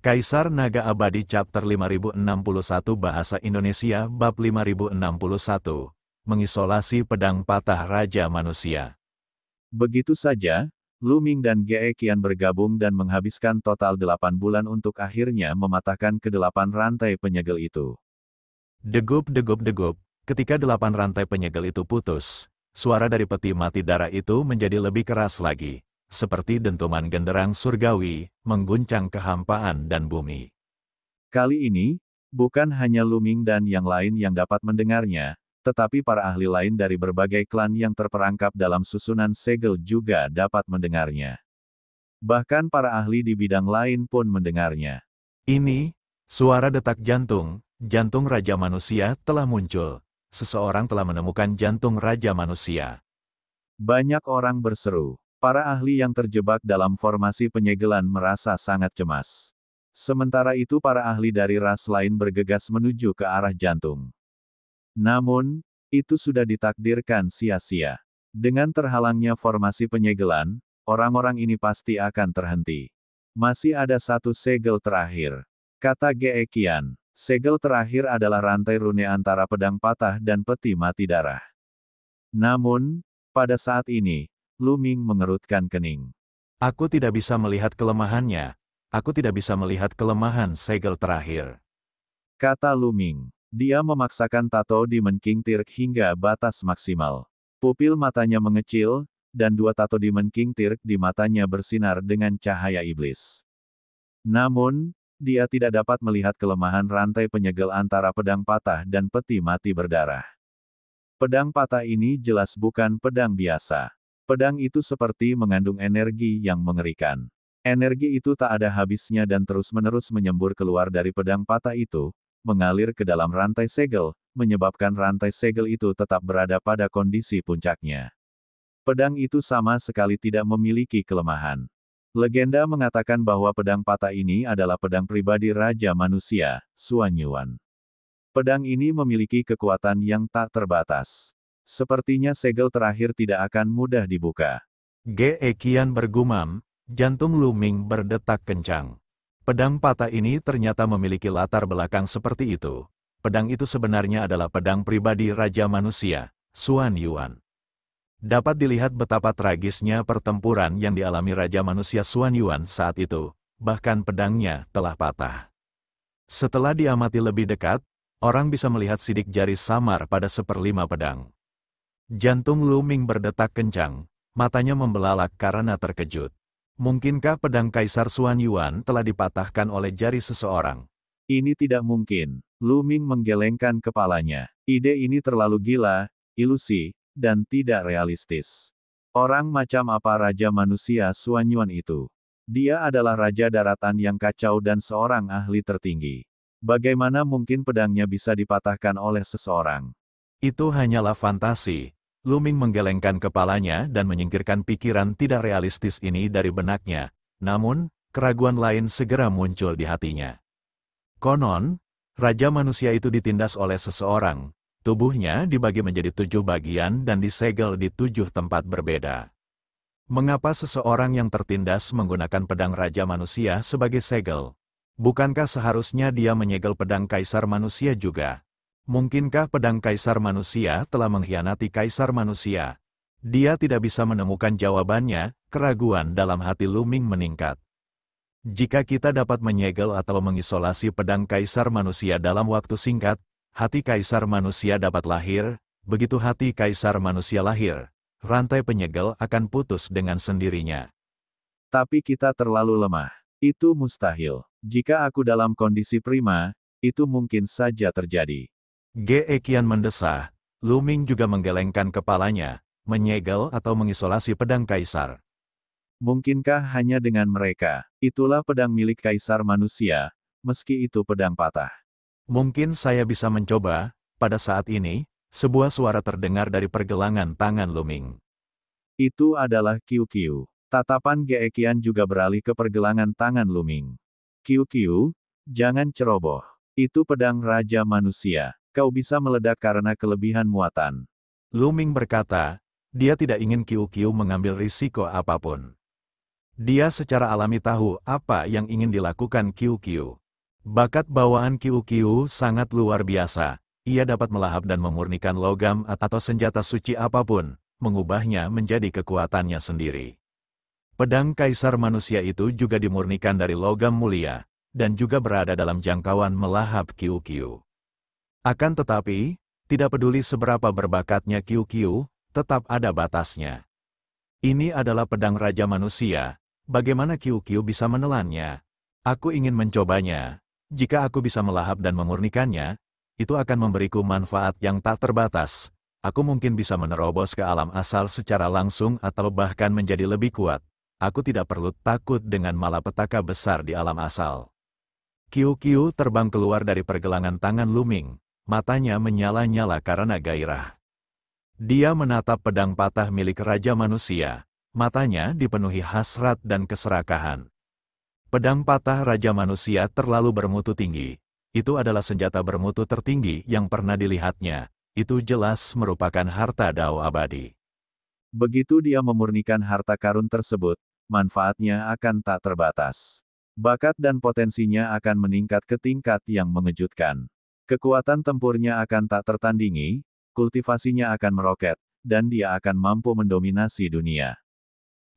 Kaisar Naga Abadi Chapter 5061 Bahasa Indonesia Bab 5061 Mengisolasi Pedang Patah Raja Manusia. Begitu saja, Lu Ming dan Ge Qian bergabung dan menghabiskan total 8 bulan untuk akhirnya mematahkan ke-8 rantai penyegel itu. Degup, ketika 8 rantai penyegel itu putus, suara dari peti mati darah itu menjadi lebih keras lagi. Seperti dentuman genderang surgawi, mengguncang kehampaan dan bumi. Kali ini, bukan hanya Lu Ming dan yang lain yang dapat mendengarnya, tetapi para ahli lain dari berbagai klan yang terperangkap dalam susunan segel juga dapat mendengarnya. Bahkan para ahli di bidang lain pun mendengarnya. Ini, suara detak jantung, jantung Raja Manusia telah muncul. Seseorang telah menemukan jantung Raja Manusia. Banyak orang berseru. Para ahli yang terjebak dalam formasi penyegelan merasa sangat cemas. Sementara itu para ahli dari ras lain bergegas menuju ke arah jantung. Namun, itu sudah ditakdirkan sia-sia. Dengan terhalangnya formasi penyegelan, orang-orang ini pasti akan terhenti. Masih ada satu segel terakhir, kata Ge Qian. Segel terakhir adalah rantai rune antara pedang patah dan peti mati darah. Namun, pada saat ini, Lu Ming mengerutkan kening. Aku tidak bisa melihat kelemahannya. Aku tidak bisa melihat kelemahan segel terakhir. Kata Lu Ming. Dia memaksakan tato di Menking Tirk hingga batas maksimal. Pupil matanya mengecil, dan 2 tato di Menking Tirk di matanya bersinar dengan cahaya iblis. Namun, dia tidak dapat melihat kelemahan rantai penyegel antara pedang patah dan peti mati berdarah. Pedang patah ini jelas bukan pedang biasa. Pedang itu seperti mengandung energi yang mengerikan. Energi itu tak ada habisnya dan terus-menerus menyembur keluar dari pedang patah itu, mengalir ke dalam rantai segel, menyebabkan rantai segel itu tetap berada pada kondisi puncaknya. Pedang itu sama sekali tidak memiliki kelemahan. Legenda mengatakan bahwa pedang patah ini adalah pedang pribadi Raja Manusia, Xuan Yuan. Pedang ini memiliki kekuatan yang tak terbatas. Sepertinya segel terakhir tidak akan mudah dibuka. Ge Qian bergumam, jantung Lu Ming berdetak kencang. Pedang patah ini ternyata memiliki latar belakang seperti itu. Pedang itu sebenarnya adalah pedang pribadi Raja Manusia, Xuan Yuan. Dapat dilihat betapa tragisnya pertempuran yang dialami Raja Manusia Xuan Yuan saat itu, bahkan pedangnya telah patah. Setelah diamati lebih dekat, orang bisa melihat sidik jari samar pada 1/5 pedang. Jantung Lu Ming berdetak kencang, matanya membelalak karena terkejut. Mungkinkah pedang Kaisar Xuan Yuan telah dipatahkan oleh jari seseorang? Ini tidak mungkin. Lu Ming menggelengkan kepalanya. Ide ini terlalu gila, ilusi, dan tidak realistis. Orang macam apa Raja Manusia Xuan Yuan itu? Dia adalah Raja Daratan yang kacau dan seorang ahli tertinggi. Bagaimana mungkin pedangnya bisa dipatahkan oleh seseorang? Itu hanyalah fantasi. Lu Ming menggelengkan kepalanya dan menyingkirkan pikiran tidak realistis ini dari benaknya. Namun, keraguan lain segera muncul di hatinya. Konon, Raja Manusia itu ditindas oleh seseorang. Tubuhnya dibagi menjadi 7 bagian dan disegel di 7 tempat berbeda. Mengapa seseorang yang tertindas menggunakan pedang Raja Manusia sebagai segel? Bukankah seharusnya dia menyegel pedang Kaisar Manusia juga? Mungkinkah pedang Kaisar Manusia telah mengkhianati Kaisar Manusia? Dia tidak bisa menemukan jawabannya, keraguan dalam hati Lu Ming meningkat. Jika kita dapat menyegel atau mengisolasi pedang Kaisar Manusia dalam waktu singkat, hati Kaisar Manusia dapat lahir. Begitu hati Kaisar Manusia lahir, rantai penyegel akan putus dengan sendirinya. Tapi kita terlalu lemah. Itu mustahil. Jika aku dalam kondisi prima, itu mungkin saja terjadi. Ge Qian mendesah. Lu Ming juga menggelengkan kepalanya, menyegel atau mengisolasi pedang Kaisar. Mungkinkah hanya dengan mereka? Itulah pedang milik Kaisar Manusia, meski itu pedang patah. Mungkin saya bisa mencoba. Pada saat ini, sebuah suara terdengar dari pergelangan tangan Lu Ming. Itu adalah Qiu Qiu. Tatapan Ge Qian juga beralih ke pergelangan tangan Lu Ming. Qiu Qiu, jangan ceroboh. Itu pedang Raja Manusia. Kau bisa meledak karena kelebihan muatan. Lu Ming berkata, dia tidak ingin Qiu Qiu mengambil risiko apapun. Dia secara alami tahu apa yang ingin dilakukan QQ. Bakat bawaan QQ sangat luar biasa. Ia dapat melahap dan memurnikan logam atau senjata suci apapun, mengubahnya menjadi kekuatannya sendiri. Pedang Kaisar Manusia itu juga dimurnikan dari logam mulia, dan juga berada dalam jangkauan melahap QQ. Akan tetapi, tidak peduli seberapa berbakatnya QQ, tetap ada batasnya. Ini adalah pedang Raja Manusia, bagaimana QQ bisa menelannya? Aku ingin mencobanya. Jika aku bisa melahap dan memurnikannya, itu akan memberiku manfaat yang tak terbatas. Aku mungkin bisa menerobos ke alam asal secara langsung atau bahkan menjadi lebih kuat. Aku tidak perlu takut dengan malapetaka besar di alam asal. QQ terbang keluar dari pergelangan tangan Luming. Matanya menyala-nyala karena gairah. Dia menatap pedang patah milik Raja Manusia. Matanya dipenuhi hasrat dan keserakahan. Pedang patah Raja Manusia terlalu bermutu tinggi. Itu adalah senjata bermutu tertinggi yang pernah dilihatnya. Itu jelas merupakan harta Dao abadi. Begitu dia memurnikan harta karun tersebut, manfaatnya akan tak terbatas. Bakat dan potensinya akan meningkat ke tingkat yang mengejutkan. Kekuatan tempurnya akan tak tertandingi, kultivasinya akan meroket, dan dia akan mampu mendominasi dunia.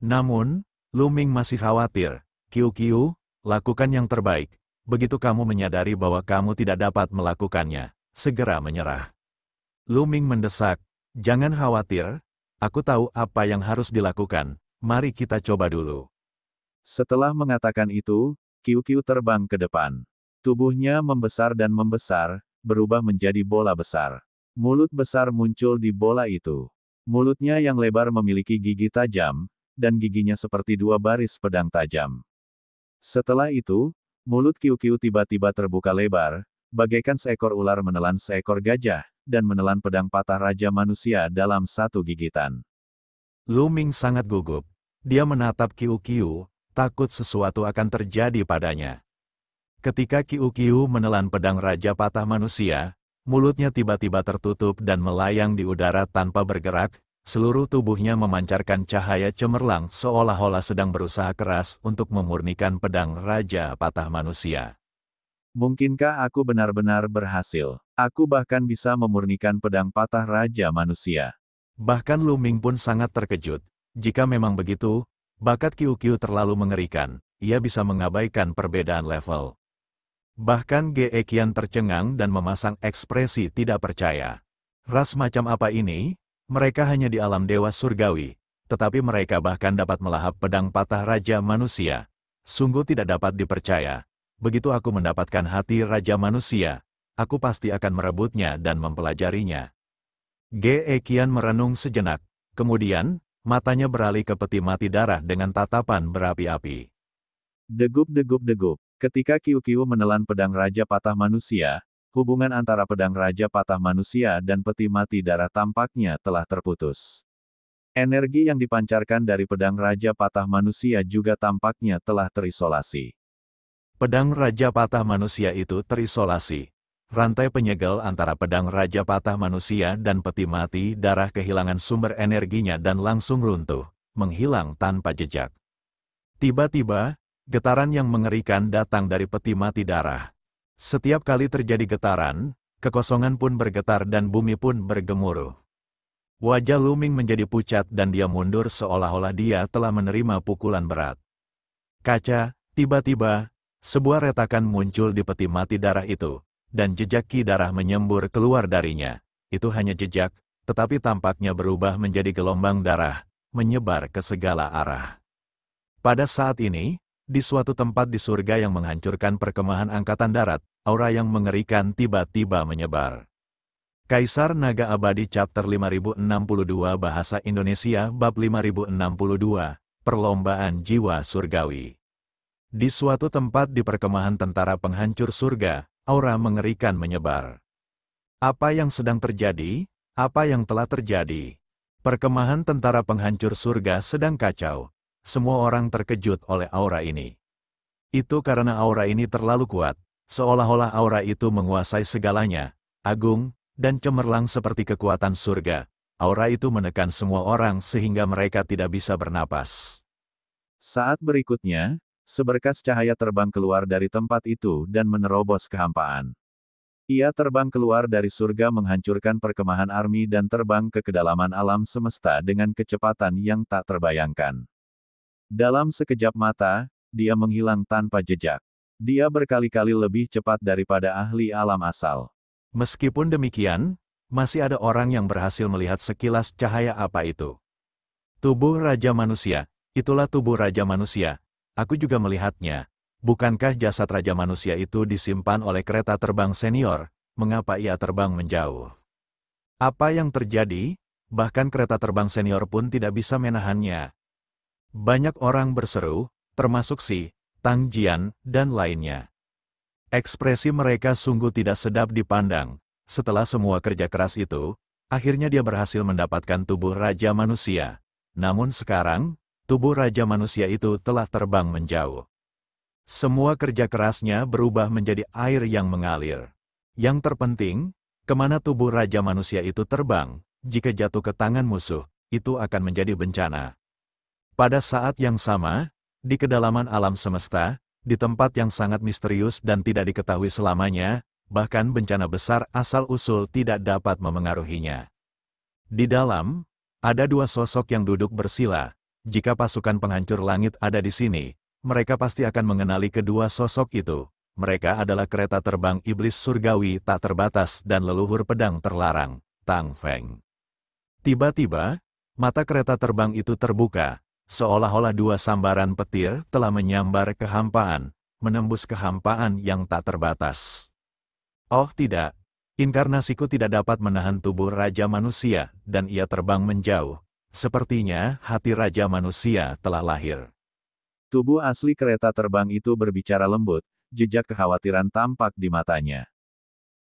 Namun, Luming masih khawatir. QQ, lakukan yang terbaik. Begitu kamu menyadari bahwa kamu tidak dapat melakukannya, segera menyerah. Luming mendesak, jangan khawatir, aku tahu apa yang harus dilakukan, mari kita coba dulu. Setelah mengatakan itu, QQ terbang ke depan. Tubuhnya membesar dan membesar, berubah menjadi bola besar. Mulut besar muncul di bola itu. Mulutnya yang lebar memiliki gigi tajam, dan giginya seperti dua baris pedang tajam. Setelah itu, mulut QQ tiba-tiba terbuka lebar, bagaikan seekor ular menelan seekor gajah, dan menelan pedang patah Raja Manusia dalam satu gigitan. Luming sangat gugup. Dia menatap QQ, takut sesuatu akan terjadi padanya. Ketika QQ menelan pedang Raja Patah Manusia, mulutnya tiba-tiba tertutup dan melayang di udara tanpa bergerak, seluruh tubuhnya memancarkan cahaya cemerlang seolah-olah sedang berusaha keras untuk memurnikan pedang Raja Patah Manusia. Mungkinkah aku benar-benar berhasil? Aku bahkan bisa memurnikan pedang patah Raja Manusia. Bahkan Luming pun sangat terkejut. Jika memang begitu, bakat QQ terlalu mengerikan, ia bisa mengabaikan perbedaan level. Bahkan Ge kian tercengang dan memasang ekspresi tidak percaya. Ras macam apa ini? Mereka hanya di alam dewa surgawi, tetapi mereka bahkan dapat melahap pedang patah Raja Manusia. Sungguh tidak dapat dipercaya. Begitu aku mendapatkan hati Raja Manusia, aku pasti akan merebutnya dan mempelajarinya. Ge kian merenung sejenak, kemudian, matanya beralih ke peti mati darah dengan tatapan berapi-api. Degup-degup-degup, ketika QQ menelan pedang Raja Patah Manusia, hubungan antara pedang Raja Patah Manusia dan peti mati darah tampaknya telah terputus. Energi yang dipancarkan dari pedang Raja Patah Manusia juga tampaknya telah terisolasi. Pedang Raja Patah Manusia itu terisolasi. Rantai penyegel antara pedang Raja Patah Manusia dan peti mati darah kehilangan sumber energinya dan langsung runtuh, menghilang tanpa jejak. Tiba-tiba, getaran yang mengerikan datang dari peti mati darah. Setiap kali terjadi getaran, kekosongan pun bergetar dan bumi pun bergemuruh. Wajah Luming menjadi pucat dan dia mundur seolah-olah dia telah menerima pukulan berat. Kaca, tiba-tiba, sebuah retakan muncul di peti mati darah itu, dan jejak ki darah menyembur keluar darinya. Itu hanya jejak, tetapi tampaknya berubah menjadi gelombang darah, menyebar ke segala arah. Pada saat ini, di suatu tempat di surga yang menghancurkan perkemahan angkatan darat, aura yang mengerikan tiba-tiba menyebar. Kaisar Naga Abadi Chapter 5062 Bahasa Indonesia Bab 5062, Perlombaan Jiwa Surgawi. Di suatu tempat di perkemahan tentara penghancur surga, aura mengerikan menyebar. Apa yang sedang terjadi? Apa yang telah terjadi? Perkemahan tentara penghancur surga sedang kacau. Semua orang terkejut oleh aura ini. Itu karena aura ini terlalu kuat, seolah-olah aura itu menguasai segalanya, agung, dan cemerlang seperti kekuatan surga. Aura itu menekan semua orang sehingga mereka tidak bisa bernapas. Saat berikutnya, seberkas cahaya terbang keluar dari tempat itu dan menerobos kehampaan. Ia terbang keluar dari surga menghancurkan perkemahan army dan terbang ke kedalaman alam semesta dengan kecepatan yang tak terbayangkan. Dalam sekejap mata, dia menghilang tanpa jejak. Dia berkali-kali lebih cepat daripada ahli alam asal. Meskipun demikian, masih ada orang yang berhasil melihat sekilas cahaya apa itu. Tubuh Raja Manusia, itulah tubuh Raja Manusia. Aku juga melihatnya. Bukankah jasad Raja Manusia itu disimpan oleh kereta terbang senior? Mengapa ia terbang menjauh? Apa yang terjadi? Bahkan kereta terbang senior pun tidak bisa menahannya. Banyak orang berseru, termasuk si Tang Jian, dan lainnya. Ekspresi mereka sungguh tidak sedap dipandang. Setelah semua kerja keras itu, akhirnya dia berhasil mendapatkan tubuh Raja Manusia. Namun sekarang, tubuh Raja Manusia itu telah terbang menjauh. Semua kerja kerasnya berubah menjadi air yang mengalir. Yang terpenting, kemana tubuh Raja Manusia itu terbang, jika jatuh ke tangan musuh, itu akan menjadi bencana. Pada saat yang sama, di kedalaman alam semesta, di tempat yang sangat misterius dan tidak diketahui selamanya, bahkan bencana besar asal-usul tidak dapat memengaruhinya. Di dalam, ada dua sosok yang duduk bersila. Jika pasukan penghancur langit ada di sini, mereka pasti akan mengenali kedua sosok itu. Mereka adalah kereta terbang iblis surgawi tak terbatas dan leluhur pedang terlarang, Tang Feng. Tiba-tiba, mata kereta terbang itu terbuka, seolah-olah dua sambaran petir telah menyambar kehampaan, menembus kehampaan yang tak terbatas. Oh tidak, inkarnasiku tidak dapat menahan tubuh Raja Manusia, dan ia terbang menjauh. Sepertinya hati Raja Manusia telah lahir. Tubuh asli kereta terbang itu berbicara lembut, jejak kekhawatiran tampak di matanya.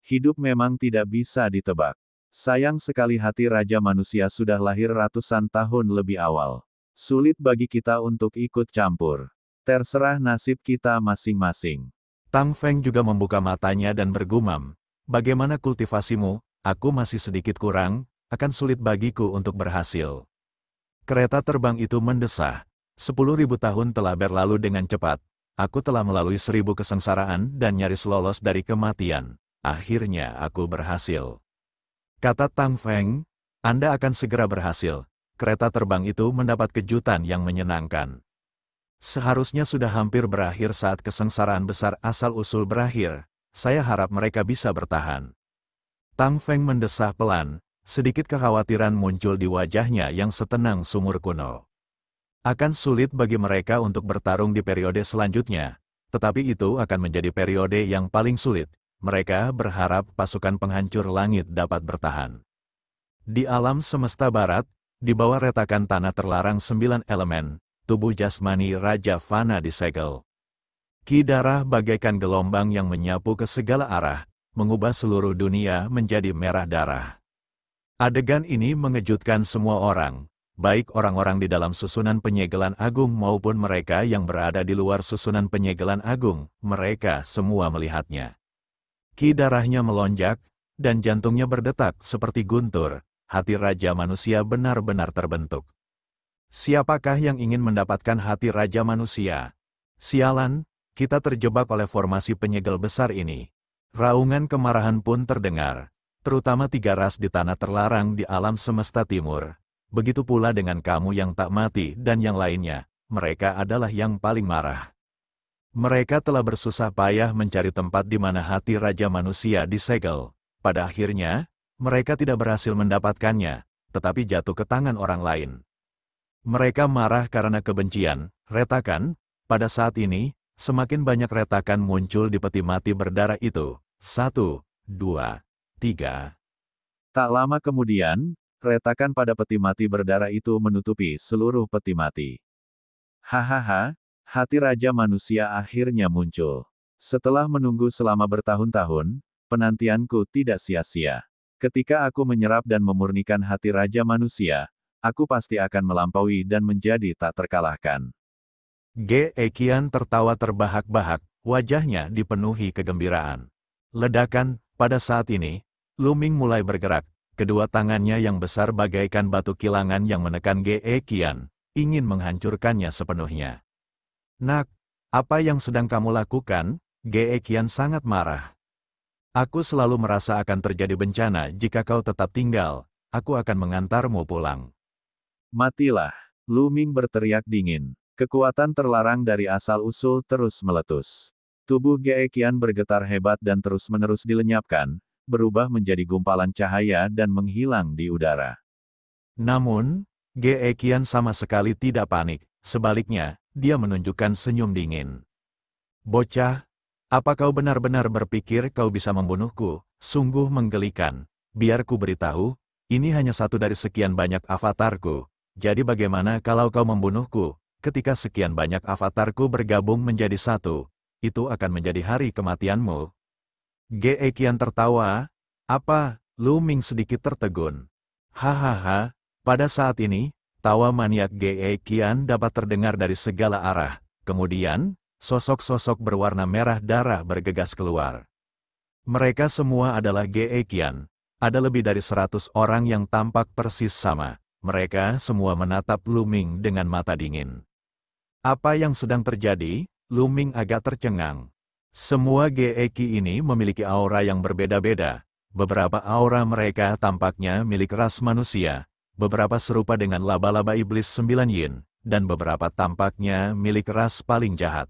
Hidup memang tidak bisa ditebak. Sayang sekali hati Raja Manusia sudah lahir ratusan tahun lebih awal. Sulit bagi kita untuk ikut campur. Terserah nasib kita masing-masing. Tang Feng juga membuka matanya dan bergumam, bagaimana kultivasimu? Aku masih sedikit kurang, akan sulit bagiku untuk berhasil. Kereta terbang itu mendesah. 10.000 tahun telah berlalu dengan cepat. Aku telah melalui 1000 kesengsaraan dan nyaris lolos dari kematian. Akhirnya aku berhasil. Kata Tang Feng, Anda akan segera berhasil. Kereta terbang itu mendapat kejutan yang menyenangkan. Seharusnya sudah hampir berakhir saat kesengsaraan besar asal-usul berakhir. Saya harap mereka bisa bertahan. Tang Feng mendesah pelan, sedikit kekhawatiran muncul di wajahnya yang setenang sumur kuno. Akan sulit bagi mereka untuk bertarung di periode selanjutnya, tetapi itu akan menjadi periode yang paling sulit. Mereka berharap pasukan penghancur langit dapat bertahan. Di alam semesta barat, di bawah retakan tanah terlarang 9 elemen, tubuh jasmani Raja Fana disegel. Ki darah bagaikan gelombang yang menyapu ke segala arah, mengubah seluruh dunia menjadi merah darah. Adegan ini mengejutkan semua orang, baik orang-orang di dalam susunan penyegelan agung maupun mereka yang berada di luar susunan penyegelan agung, mereka semua melihatnya. Ki darahnya melonjak, dan jantungnya berdetak seperti guntur, hati Raja Manusia benar-benar terbentuk. Siapakah yang ingin mendapatkan hati Raja Manusia? Sialan, kita terjebak oleh formasi penyegel besar ini. Raungan kemarahan pun terdengar, terutama 3 ras di tanah terlarang di alam semesta timur. Begitu pula dengan kamu yang tak mati dan yang lainnya, mereka adalah yang paling marah. Mereka telah bersusah payah mencari tempat di mana hati Raja Manusia disegel. Pada akhirnya, mereka tidak berhasil mendapatkannya, tetapi jatuh ke tangan orang lain. Mereka marah karena kebencian, retakan. Pada saat ini, semakin banyak retakan muncul di peti mati berdarah itu. 1, 2, 3. Tak lama kemudian, retakan pada peti mati berdarah itu menutupi seluruh peti mati. Hahaha, hati Raja Manusia akhirnya muncul. Setelah menunggu selama bertahun-tahun, penantianku tidak sia-sia. Ketika aku menyerap dan memurnikan hati Raja Manusia, aku pasti akan melampaui dan menjadi tak terkalahkan. Ge Ekian tertawa terbahak-bahak, wajahnya dipenuhi kegembiraan. Ledakan, pada saat ini, Lu Ming mulai bergerak. Kedua tangannya yang besar bagaikan batu kilangan yang menekan Ge Ekian, ingin menghancurkannya sepenuhnya. Nak, apa yang sedang kamu lakukan? Ge Qian sangat marah. Aku selalu merasa akan terjadi bencana jika kau tetap tinggal. Aku akan mengantarmu pulang. Matilah. Lu Ming berteriak dingin. Kekuatan terlarang dari asal-usul terus meletus. Tubuh Ge Qian bergetar hebat dan terus-menerus dilenyapkan, berubah menjadi gumpalan cahaya dan menghilang di udara. Namun, Ge Qian sama sekali tidak panik. Sebaliknya, dia menunjukkan senyum dingin. Bocah, apa kau benar-benar berpikir kau bisa membunuhku? Sungguh menggelikan. Biar ku beritahu, ini hanya satu dari sekian banyak avatarku. Jadi bagaimana kalau kau membunuhku? Ketika sekian banyak avatarku bergabung menjadi satu, itu akan menjadi hari kematianmu. Ge Qian tertawa. Apa? Lu Ming sedikit tertegun. Hahaha, pada saat ini, tawa maniak Ge Qian dapat terdengar dari segala arah. Kemudian, sosok-sosok berwarna merah darah bergegas keluar. Mereka semua adalah Ge Qian. Ada lebih dari 100 orang yang tampak persis sama. Mereka semua menatap Lu Ming dengan mata dingin. Apa yang sedang terjadi? Lu Ming agak tercengang. Semua Ge Qi ini memiliki aura yang berbeda-beda. Beberapa aura mereka tampaknya milik ras manusia. Beberapa serupa dengan laba-laba iblis 9 yin. Dan beberapa tampaknya milik ras paling jahat.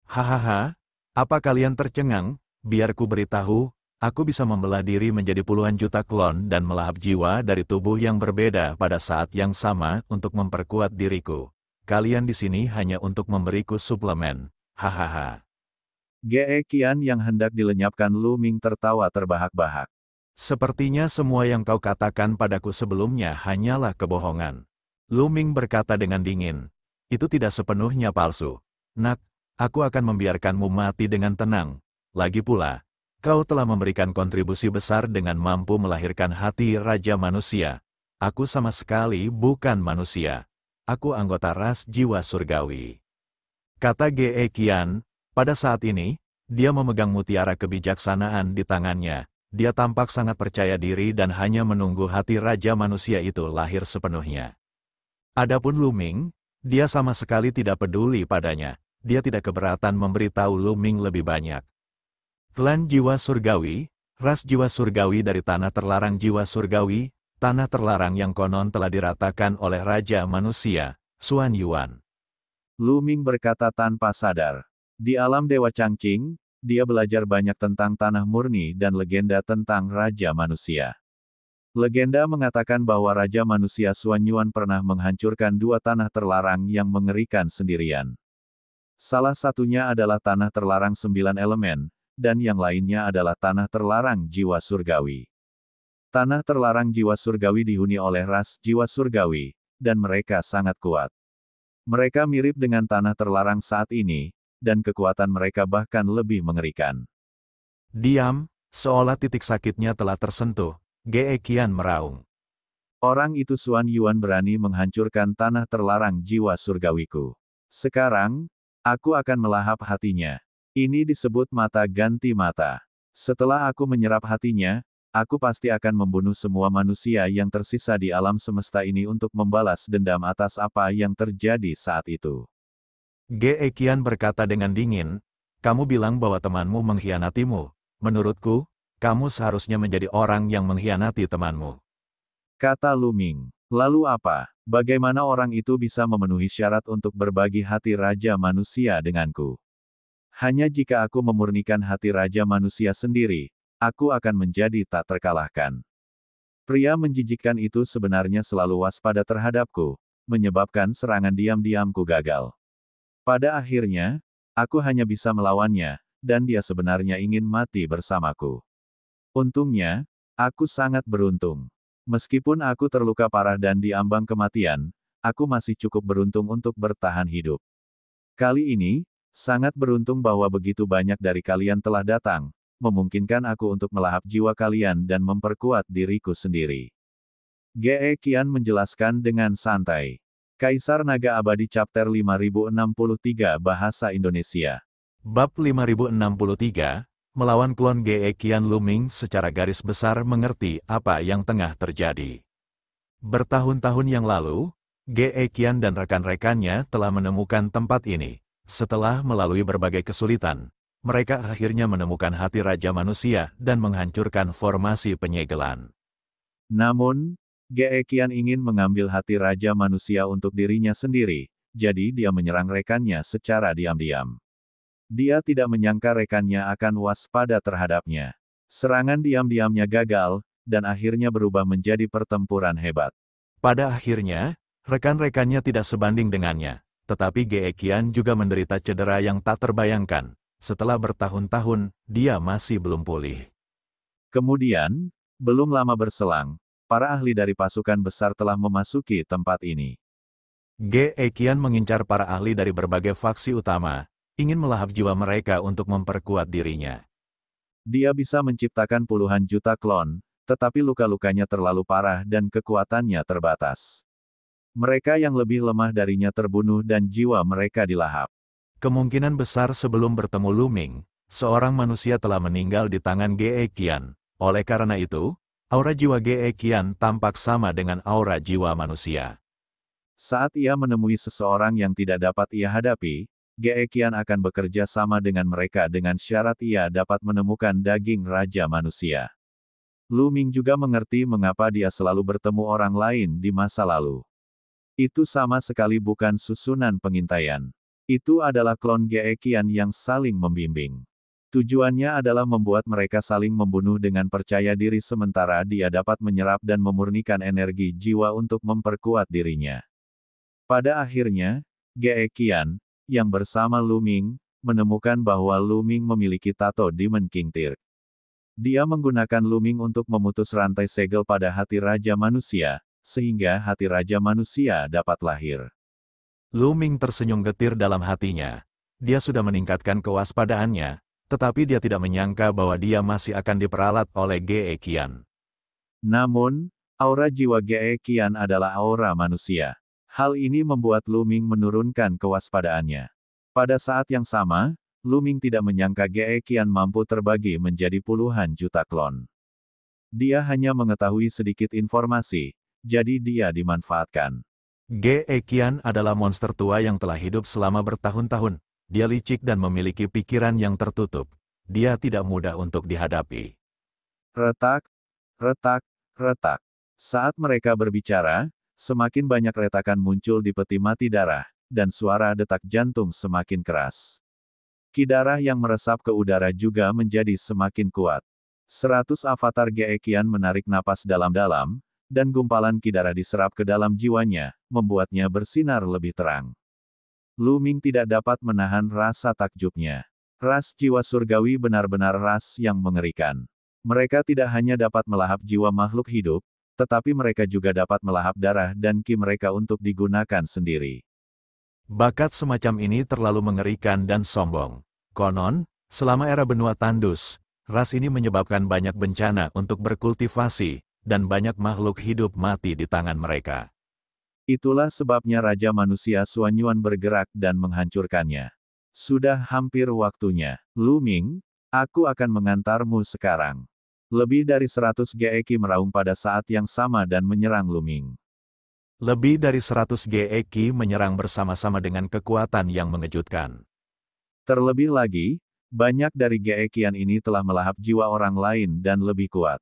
Hahaha, apa kalian tercengang? Biar ku beritahu, aku bisa membelah diri menjadi puluhan juta klon dan melahap jiwa dari tubuh yang berbeda pada saat yang sama untuk memperkuat diriku. Kalian di sini hanya untuk memberiku suplemen. Hahaha. Ge Qian yang hendak dilenyapkan Lu Ming tertawa terbahak-bahak. Sepertinya semua yang kau katakan padaku sebelumnya hanyalah kebohongan. Lu Ming berkata dengan dingin. Itu tidak sepenuhnya palsu. Nak, aku akan membiarkanmu mati dengan tenang. Lagi pula, kau telah memberikan kontribusi besar dengan mampu melahirkan hati Raja Manusia. Aku sama sekali bukan manusia. Aku anggota ras jiwa surgawi. Kata Ge Qian, pada saat ini, dia memegang mutiara kebijaksanaan di tangannya. Dia tampak sangat percaya diri dan hanya menunggu hati Raja Manusia itu lahir sepenuhnya. Adapun Lu Ming, dia sama sekali tidak peduli padanya. Dia tidak keberatan memberitahu Lu Ming lebih banyak. Klan Jiwa Surgawi, ras jiwa surgawi dari tanah terlarang jiwa surgawi, tanah terlarang yang konon telah diratakan oleh Raja Manusia, Xuan Yuan. Lu Ming berkata tanpa sadar. Di alam Dewa Changqing, dia belajar banyak tentang tanah murni dan legenda tentang Raja Manusia. Legenda mengatakan bahwa Raja Manusia Xuan Yuan pernah menghancurkan 2 tanah terlarang yang mengerikan sendirian. Salah satunya adalah tanah terlarang 9 elemen, dan yang lainnya adalah tanah terlarang jiwa surgawi. Tanah terlarang jiwa surgawi dihuni oleh ras jiwa surgawi, dan mereka sangat kuat. Mereka mirip dengan tanah terlarang saat ini, dan kekuatan mereka bahkan lebih mengerikan. Diam, seolah titik sakitnya telah tersentuh. Ge Qian meraung. Orang itu Xuan Yuan berani menghancurkan tanah terlarang jiwa surgawiku. Sekarang, aku akan melahap hatinya. Ini disebut mata ganti mata. Setelah aku menyerap hatinya, aku pasti akan membunuh semua manusia yang tersisa di alam semesta ini untuk membalas dendam atas apa yang terjadi saat itu. Ge Qian berkata dengan dingin, kamu bilang bahwa temanmu mengkhianatimu. Menurutku, kamu seharusnya menjadi orang yang mengkhianati temanmu. Kata Lu Ming. Lalu apa? Bagaimana orang itu bisa memenuhi syarat untuk berbagi hati Raja Manusia denganku? Hanya jika aku memurnikan hati Raja Manusia sendiri, aku akan menjadi tak terkalahkan. Pria menjijikkan itu sebenarnya selalu waspada terhadapku, menyebabkan serangan diam-diamku gagal. Pada akhirnya, aku hanya bisa melawannya, dan dia sebenarnya ingin mati bersamaku. Untungnya, aku sangat beruntung. Meskipun aku terluka parah dan diambang kematian, aku masih cukup beruntung untuk bertahan hidup. Kali ini, sangat beruntung bahwa begitu banyak dari kalian telah datang, memungkinkan aku untuk melahap jiwa kalian dan memperkuat diriku sendiri. Ge Qian menjelaskan dengan santai. Kaisar Naga Abadi Chapter 5063 Bahasa Indonesia. Bab 5063, melawan klon Ge Qian. Lu Ming secara garis besar mengerti apa yang tengah terjadi. Bertahun-tahun yang lalu, Ge Qian dan rekan-rekannya telah menemukan tempat ini. Setelah melalui berbagai kesulitan, mereka akhirnya menemukan hati Raja Manusia dan menghancurkan formasi penyegelan. Namun, Geekian ingin mengambil hati Raja Manusia untuk dirinya sendiri, jadi dia menyerang rekannya secara diam-diam. Dia tidak menyangka rekannya akan waspada terhadapnya. Serangan diam-diamnya gagal, dan akhirnya berubah menjadi pertempuran hebat. Pada akhirnya, rekan-rekannya tidak sebanding dengannya, tetapi Geekian juga menderita cedera yang tak terbayangkan. Setelah bertahun-tahun, dia masih belum pulih. Kemudian, belum lama berselang, para ahli dari pasukan besar telah memasuki tempat ini. Geekian mengincar para ahli dari berbagai faksi utama, ingin melahap jiwa mereka untuk memperkuat dirinya. Dia bisa menciptakan puluhan juta klon, tetapi luka-lukanya terlalu parah dan kekuatannya terbatas. Mereka yang lebih lemah darinya terbunuh dan jiwa mereka dilahap. Kemungkinan besar sebelum bertemu Lu Ming, seorang manusia telah meninggal di tangan Geekian. Oleh karena itu, aura jiwa Geekian tampak sama dengan aura jiwa manusia. Saat ia menemui seseorang yang tidak dapat ia hadapi, Geekian akan bekerja sama dengan mereka dengan syarat ia dapat menemukan daging Raja Manusia. Lu Ming juga mengerti mengapa dia selalu bertemu orang lain di masa lalu. Itu sama sekali bukan susunan pengintaian. Itu adalah klon Geekian yang saling membimbing. Tujuannya adalah membuat mereka saling membunuh dengan percaya diri sementara dia dapat menyerap dan memurnikan energi jiwa untuk memperkuat dirinya. Pada akhirnya, Geekian, yang bersama Lu Ming, menemukan bahwa Lu Ming memiliki tato Demon King Tir. Dia menggunakan Lu Ming untuk memutus rantai segel pada hati Raja Manusia, sehingga hati Raja Manusia dapat lahir. Lu Ming tersenyum getir dalam hatinya. Dia sudah meningkatkan kewaspadaannya, tetapi dia tidak menyangka bahwa dia masih akan diperalat oleh Geekian. Namun, aura jiwa Geekian adalah aura manusia. Hal ini membuat Lu Ming menurunkan kewaspadaannya. Pada saat yang sama, Lu Ming tidak menyangka Geekian mampu terbagi menjadi puluhan juta klon. Dia hanya mengetahui sedikit informasi, jadi dia dimanfaatkan. Geekian adalah monster tua yang telah hidup selama bertahun-tahun. Dia licik dan memiliki pikiran yang tertutup. Dia tidak mudah untuk dihadapi. Retak, retak, retak. Saat mereka berbicara, semakin banyak retakan muncul di peti mati darah, dan suara detak jantung semakin keras. Ki darah yang meresap ke udara juga menjadi semakin kuat. 100 avatar Geekian menarik napas dalam-dalam, dan gumpalan ki darah diserap ke dalam jiwanya, membuatnya bersinar lebih terang. Lu Ming tidak dapat menahan rasa takjubnya. Ras jiwa surgawi benar-benar ras yang mengerikan. Mereka tidak hanya dapat melahap jiwa makhluk hidup, tetapi mereka juga dapat melahap darah dan ki mereka untuk digunakan sendiri. Bakat semacam ini terlalu mengerikan dan sombong. Konon, selama era benua tandus, ras ini menyebabkan banyak bencana untuk berkultivasi, dan banyak makhluk hidup mati di tangan mereka. Itulah sebabnya Raja Manusia Suanyuan bergerak dan menghancurkannya. Sudah hampir waktunya. Lu Ming, aku akan mengantarmu sekarang. Lebih dari 100 Geeki meraung pada saat yang sama dan menyerang Lu Ming. Lebih dari 100 Geeki menyerang bersama-sama dengan kekuatan yang mengejutkan. Terlebih lagi, banyak dari Geekian ini telah melahap jiwa orang lain dan lebih kuat.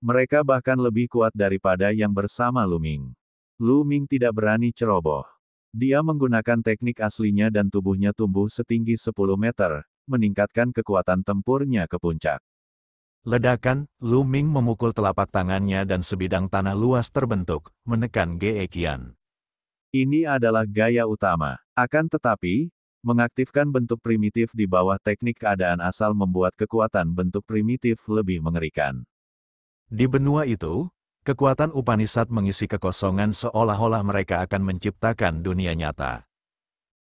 Mereka bahkan lebih kuat daripada yang bersama Lu Ming. Lu Ming tidak berani ceroboh. Dia menggunakan teknik aslinya dan tubuhnya tumbuh setinggi 10 meter, meningkatkan kekuatan tempurnya ke puncak. Ledakan, Lu Ming memukul telapak tangannya dan sebidang tanah luas terbentuk, menekan Geekian. Ini adalah gaya utama. Akan tetapi, mengaktifkan bentuk primitif di bawah teknik keadaan asal membuat kekuatan bentuk primitif lebih mengerikan. Di benua itu, kekuatan Upanishad mengisi kekosongan seolah-olah mereka akan menciptakan dunia nyata.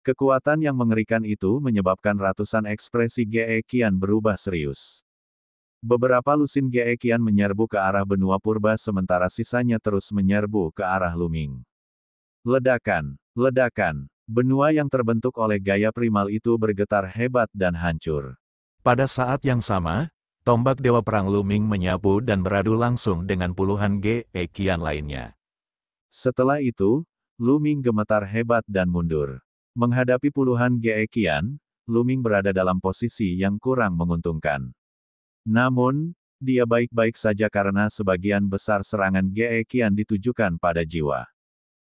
Kekuatan yang mengerikan itu menyebabkan ratusan ekspresi Geekian berubah serius. Beberapa lusin Geekian menyerbu ke arah benua purba sementara sisanya terus menyerbu ke arah Lu Ming. Ledakan, ledakan, benua yang terbentuk oleh gaya primal itu bergetar hebat dan hancur. Pada saat yang sama, tombak Dewa Perang Lu Ming menyapu dan beradu langsung dengan puluhan Geekian lainnya. Setelah itu, Lu Ming gemetar hebat dan mundur. Menghadapi puluhan Geekian, Lu Ming berada dalam posisi yang kurang menguntungkan. Namun, dia baik-baik saja karena sebagian besar serangan Geekian ditujukan pada jiwa.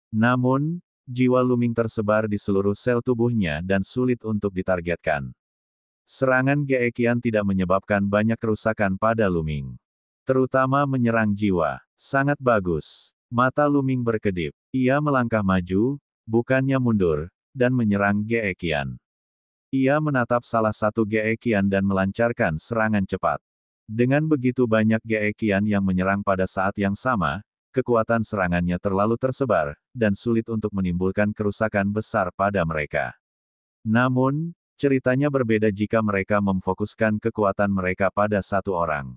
Namun, jiwa Lu Ming tersebar di seluruh sel tubuhnya dan sulit untuk ditargetkan. Serangan Geekian tidak menyebabkan banyak kerusakan pada Lu Ming. Terutama menyerang jiwa. Sangat bagus. Mata Lu Ming berkedip. Ia melangkah maju, bukannya mundur, dan menyerang Geekian. Ia menatap salah satu Geekian dan melancarkan serangan cepat. Dengan begitu banyak Geekian yang menyerang pada saat yang sama, kekuatan serangannya terlalu tersebar, dan sulit untuk menimbulkan kerusakan besar pada mereka. Namun, ceritanya berbeda jika mereka memfokuskan kekuatan mereka pada satu orang.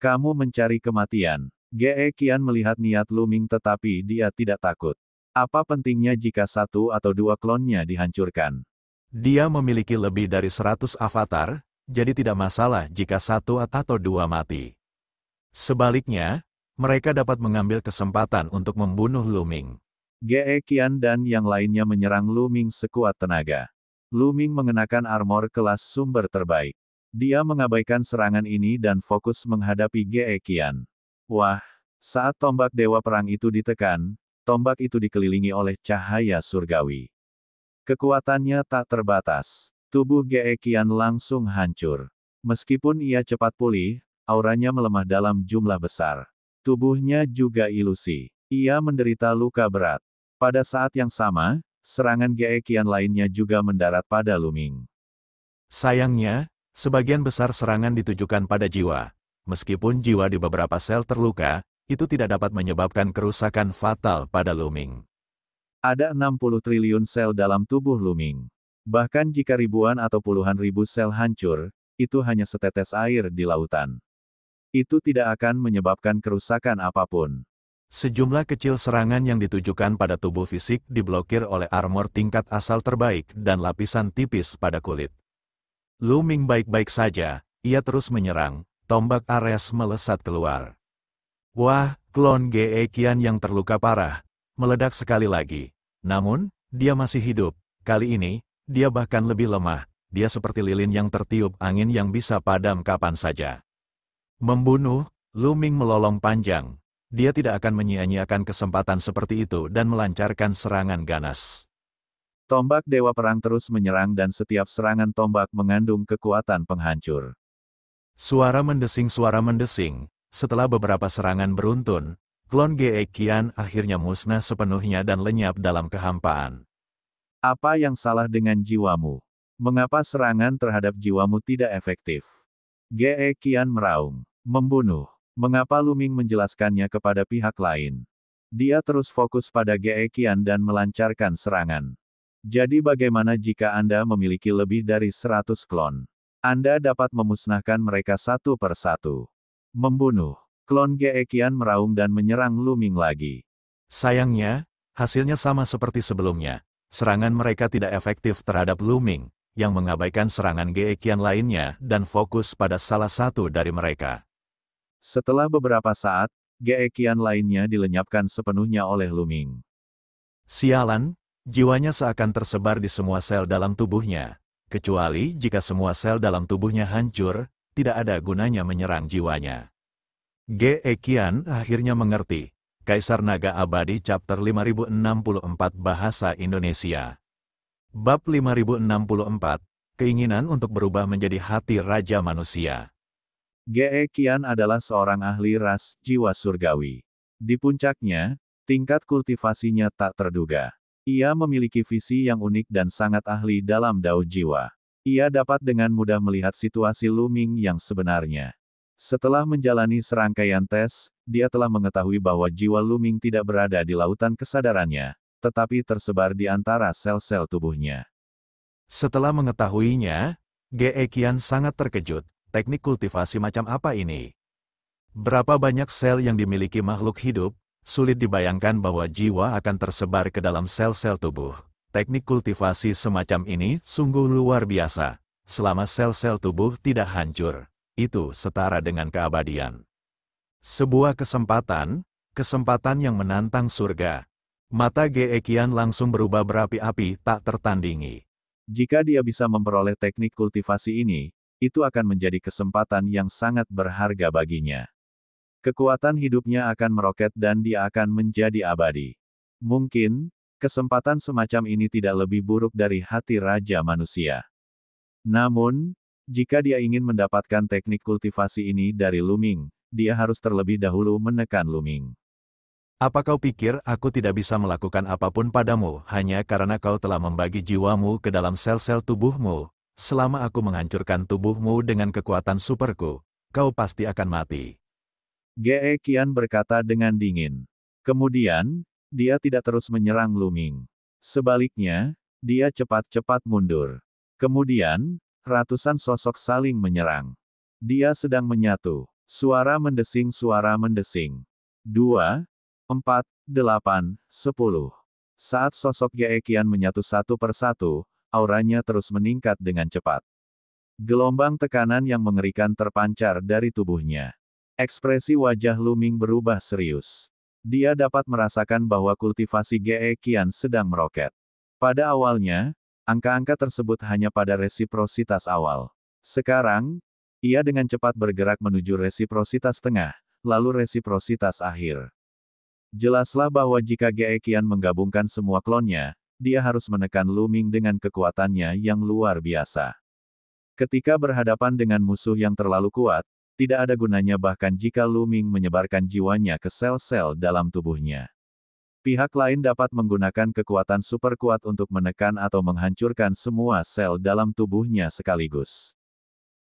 Kamu mencari kematian. Geekian melihat niat Lu Ming tetapi dia tidak takut. Apa pentingnya jika satu atau dua klonnya dihancurkan? Dia memiliki lebih dari 100 avatar, jadi tidak masalah jika satu atau dua mati. Sebaliknya, mereka dapat mengambil kesempatan untuk membunuh Lu Ming. Geekian dan yang lainnya menyerang Lu Ming sekuat tenaga. Lu Ming mengenakan armor kelas sumber terbaik. Dia mengabaikan serangan ini dan fokus menghadapi Geekian. Wah, saat tombak Dewa Perang itu ditekan, tombak itu dikelilingi oleh cahaya surgawi. Kekuatannya tak terbatas. Tubuh Geekian langsung hancur. Meskipun ia cepat pulih, auranya melemah dalam jumlah besar. Tubuhnya juga ilusi. Ia menderita luka berat. Pada saat yang sama, serangan Geekian lainnya juga mendarat pada Lu Ming. Sayangnya, sebagian besar serangan ditujukan pada jiwa. Meskipun jiwa di beberapa sel terluka, itu tidak dapat menyebabkan kerusakan fatal pada Lu Ming. Ada 60 triliun sel dalam tubuh Lu Ming. Bahkan jika ribuan atau puluhan ribu sel hancur, itu hanya setetes air di lautan. Itu tidak akan menyebabkan kerusakan apapun. Sejumlah kecil serangan yang ditujukan pada tubuh fisik diblokir oleh armor tingkat asal terbaik dan lapisan tipis pada kulit. Lu Ming baik-baik saja, ia terus menyerang, tombak Ares melesat keluar. Wah, klon Geekian yang terluka parah, meledak sekali lagi. Namun, dia masih hidup. Kali ini, dia bahkan lebih lemah, dia seperti lilin yang tertiup angin yang bisa padam kapan saja. Membunuh, Lu Ming melolong panjang. Dia tidak akan menyia-nyiakan kesempatan seperti itu dan melancarkan serangan ganas. Tombak Dewa Perang terus menyerang dan setiap serangan tombak mengandung kekuatan penghancur. Suara mendesing. Setelah beberapa serangan beruntun, klon Geekian akhirnya musnah sepenuhnya dan lenyap dalam kehampaan. Apa yang salah dengan jiwamu? Mengapa serangan terhadap jiwamu tidak efektif? Geekian meraung. Membunuh. Mengapa Lu Ming menjelaskannya kepada pihak lain? Dia terus fokus pada Geekian dan melancarkan serangan. Jadi bagaimana jika Anda memiliki lebih dari 100 klon? Anda dapat memusnahkan mereka satu per satu. Membunuh. Klon Geekian meraung dan menyerang Lu Ming lagi. Sayangnya, hasilnya sama seperti sebelumnya. Serangan mereka tidak efektif terhadap Lu Ming, yang mengabaikan serangan Geekian lainnya dan fokus pada salah satu dari mereka. Setelah beberapa saat, Geekian lainnya dilenyapkan sepenuhnya oleh Lu Ming. Sialan, jiwanya seakan tersebar di semua sel dalam tubuhnya. Kecuali jika semua sel dalam tubuhnya hancur, tidak ada gunanya menyerang jiwanya. Geekian akhirnya mengerti. Kaisar Naga Abadi Chapter 5064 Bahasa Indonesia. Bab 5064, Keinginan untuk berubah menjadi hati Raja Manusia. Geekian adalah seorang ahli ras jiwa surgawi. Di puncaknya, tingkat kultivasinya tak terduga. Ia memiliki visi yang unik dan sangat ahli dalam dao jiwa. Ia dapat dengan mudah melihat situasi Lu Ming yang sebenarnya. Setelah menjalani serangkaian tes, dia telah mengetahui bahwa jiwa Lu Ming tidak berada di lautan kesadarannya, tetapi tersebar di antara sel-sel tubuhnya. Setelah mengetahuinya, Geekian sangat terkejut. Teknik kultivasi macam apa ini? Berapa banyak sel yang dimiliki makhluk hidup? Sulit dibayangkan bahwa jiwa akan tersebar ke dalam sel-sel tubuh. Teknik kultivasi semacam ini sungguh luar biasa. Selama sel-sel tubuh tidak hancur, itu setara dengan keabadian. Sebuah kesempatan yang menantang surga. Mata Ge Qian langsung berubah berapi-api tak tertandingi. Jika dia bisa memperoleh teknik kultivasi ini, itu akan menjadi kesempatan yang sangat berharga baginya. Kekuatan hidupnya akan meroket dan dia akan menjadi abadi. Mungkin, kesempatan semacam ini tidak lebih buruk dari hati Raja Manusia. Namun, jika dia ingin mendapatkan teknik kultivasi ini dari Lu Ming, dia harus terlebih dahulu menekan Lu Ming. Apa kau pikir aku tidak bisa melakukan apapun padamu hanya karena kau telah membagi jiwamu ke dalam sel-sel tubuhmu? Selama aku menghancurkan tubuhmu dengan kekuatan superku, kau pasti akan mati. Ge Qian berkata dengan dingin. Kemudian, dia tidak terus menyerang Lu Ming. Sebaliknya, dia cepat-cepat mundur. Kemudian, ratusan sosok saling menyerang. Dia sedang menyatu. Suara mendesing. 2, 4, 8, 10. Saat sosok Ge Qian menyatu satu persatu, auranya terus meningkat dengan cepat. Gelombang tekanan yang mengerikan terpancar dari tubuhnya. Ekspresi wajah Lu Ming berubah serius. Dia dapat merasakan bahwa kultivasi Ge Qian sedang meroket. Pada awalnya, angka-angka tersebut hanya pada resiprositas awal. Sekarang, ia dengan cepat bergerak menuju resiprositas tengah, lalu resiprositas akhir. Jelaslah bahwa jika Ge Qian menggabungkan semua klonnya, dia harus menekan Lu Ming dengan kekuatannya yang luar biasa. Ketika berhadapan dengan musuh yang terlalu kuat, tidak ada gunanya bahkan jika Lu Ming menyebarkan jiwanya ke sel-sel dalam tubuhnya. Pihak lain dapat menggunakan kekuatan super kuat untuk menekan atau menghancurkan semua sel dalam tubuhnya sekaligus.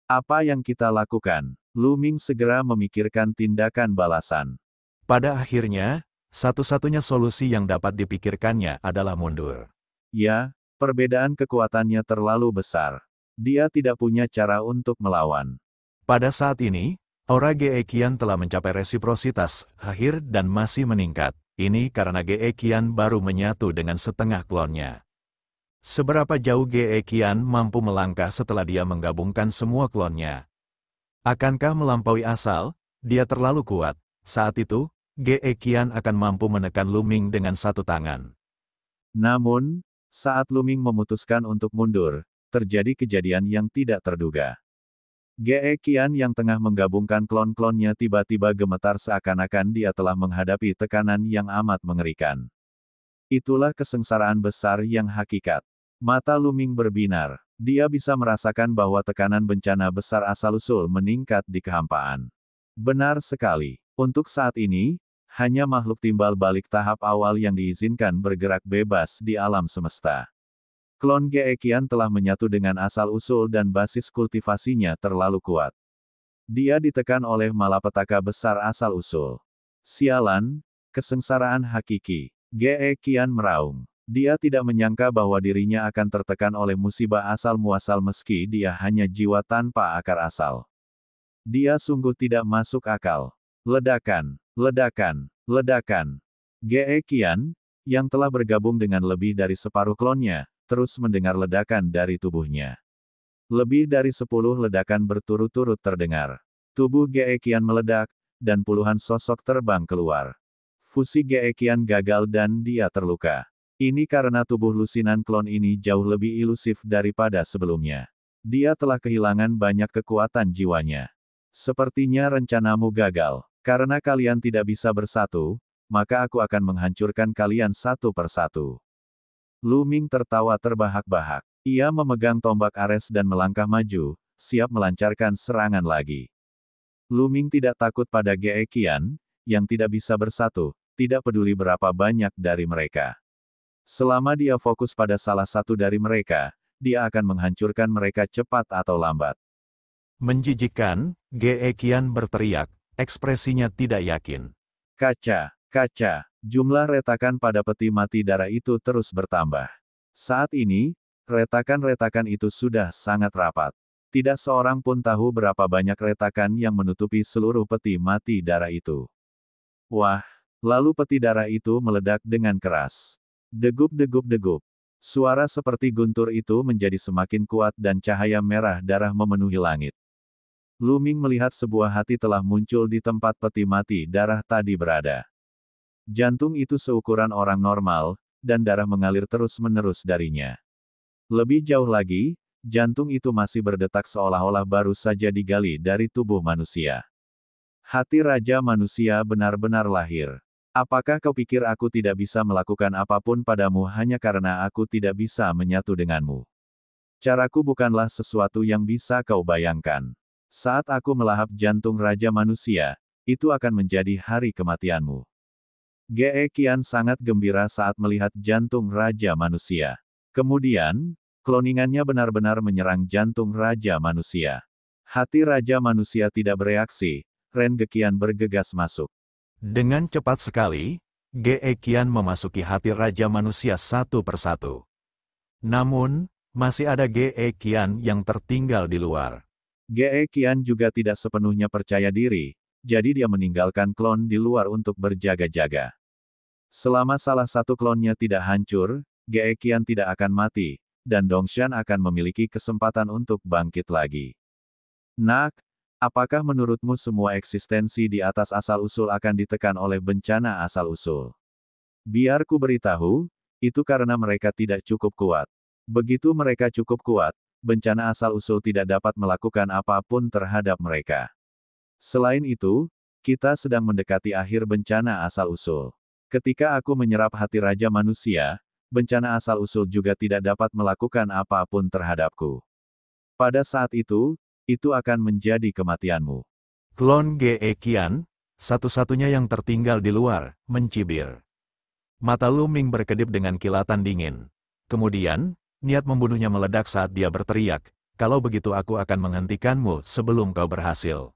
Apa yang kita lakukan? Lu Ming segera memikirkan tindakan balasan. Pada akhirnya, satu-satunya solusi yang dapat dipikirkannya adalah mundur. Ya, perbedaan kekuatannya terlalu besar. Dia tidak punya cara untuk melawan. Pada saat ini, aura Ge Qian telah mencapai resiprositas akhir dan masih meningkat. Ini karena Ge Qian baru menyatu dengan setengah klonnya. Seberapa jauh Ge Qian mampu melangkah setelah dia menggabungkan semua klonnya? Akankah melampaui asal? Dia terlalu kuat. Saat itu, Ge Qian akan mampu menekan Lu Ming dengan satu tangan. Namun, saat Lu Ming memutuskan untuk mundur, terjadi kejadian yang tidak terduga. Ge Qian yang tengah menggabungkan klon-klonnya tiba-tiba gemetar seakan-akan dia telah menghadapi tekanan yang amat mengerikan. Itulah kesengsaraan besar yang hakikat. Mata Lu Ming berbinar. Dia bisa merasakan bahwa tekanan bencana besar asal-usul meningkat di kehampaan. Benar sekali. Untuk saat ini, hanya makhluk timbal balik tahap awal yang diizinkan bergerak bebas di alam semesta. Klon Ge Qian telah menyatu dengan asal-usul dan basis kultivasinya terlalu kuat. Dia ditekan oleh malapetaka besar asal-usul. Sialan, kesengsaraan hakiki. Ge Qian meraung. Dia tidak menyangka bahwa dirinya akan tertekan oleh musibah asal-muasal meski dia hanya jiwa tanpa akar asal. Dia sungguh tidak masuk akal. Ledakan, ledakan, ledakan. Ge Qian, yang telah bergabung dengan lebih dari separuh klonnya, terus mendengar ledakan dari tubuhnya. Lebih dari 10 ledakan berturut-turut terdengar. Tubuh Ge Qian meledak, dan puluhan sosok terbang keluar. Fusi Ge Qian gagal dan dia terluka. Ini karena tubuh lusinan klon ini jauh lebih ilusif daripada sebelumnya. Dia telah kehilangan banyak kekuatan jiwanya. Sepertinya rencanamu gagal. Karena kalian tidak bisa bersatu, maka aku akan menghancurkan kalian satu persatu. Lu Ming tertawa terbahak-bahak. Ia memegang tombak ares dan melangkah maju, siap melancarkan serangan lagi. Lu Ming tidak takut pada Ge Qian, yang tidak bisa bersatu, tidak peduli berapa banyak dari mereka. Selama dia fokus pada salah satu dari mereka, dia akan menghancurkan mereka cepat atau lambat. Menjijikkan, Ge Qian berteriak. Ekspresinya tidak yakin. Kaca, kaca, jumlah retakan pada peti mati darah itu terus bertambah. Saat ini, retakan-retakan itu sudah sangat rapat. Tidak seorang pun tahu berapa banyak retakan yang menutupi seluruh peti mati darah itu. Wah, lalu peti darah itu meledak dengan keras. Degup-degup-degup. Suara seperti guntur itu menjadi semakin kuat dan cahaya merah darah memenuhi langit. Lu Ming melihat sebuah hati telah muncul di tempat peti mati darah tadi berada. Jantung itu seukuran orang normal, dan darah mengalir terus-menerus darinya. Lebih jauh lagi, jantung itu masih berdetak seolah-olah baru saja digali dari tubuh manusia. Hati Raja Manusia benar-benar lahir. Apakah kau pikir aku tidak bisa melakukan apapun padamu hanya karena aku tidak bisa menyatu denganmu? Caraku bukanlah sesuatu yang bisa kau bayangkan. Saat aku melahap jantung Raja Manusia, itu akan menjadi hari kematianmu. Ge Qian sangat gembira saat melihat jantung Raja Manusia. Kemudian, kloningannya benar-benar menyerang jantung Raja Manusia. Hati Raja Manusia tidak bereaksi, Ren Geqian bergegas masuk. Dengan cepat sekali, Ge Qian memasuki hati Raja Manusia satu persatu. Namun, masih ada Ge Qian yang tertinggal di luar. Ge Qian juga tidak sepenuhnya percaya diri, jadi dia meninggalkan klon di luar untuk berjaga-jaga. Selama salah satu klonnya tidak hancur, Ge Qian tidak akan mati, dan Dongshan akan memiliki kesempatan untuk bangkit lagi. Nak, apakah menurutmu semua eksistensi di atas asal-usul akan ditekan oleh bencana asal-usul? Biar ku beritahu, itu karena mereka tidak cukup kuat. Begitu mereka cukup kuat, bencana asal-usul tidak dapat melakukan apapun terhadap mereka. Selain itu, kita sedang mendekati akhir bencana asal-usul. Ketika aku menyerap hati Raja Manusia, bencana asal-usul juga tidak dapat melakukan apapun terhadapku. Pada saat itu akan menjadi kematianmu. Klon Ge Qian, satu-satunya yang tertinggal di luar, mencibir. Mata Lu Ming berkedip dengan kilatan dingin. Kemudian, niat membunuhnya meledak saat dia berteriak, "Kalau begitu aku akan menghentikanmu sebelum kau berhasil."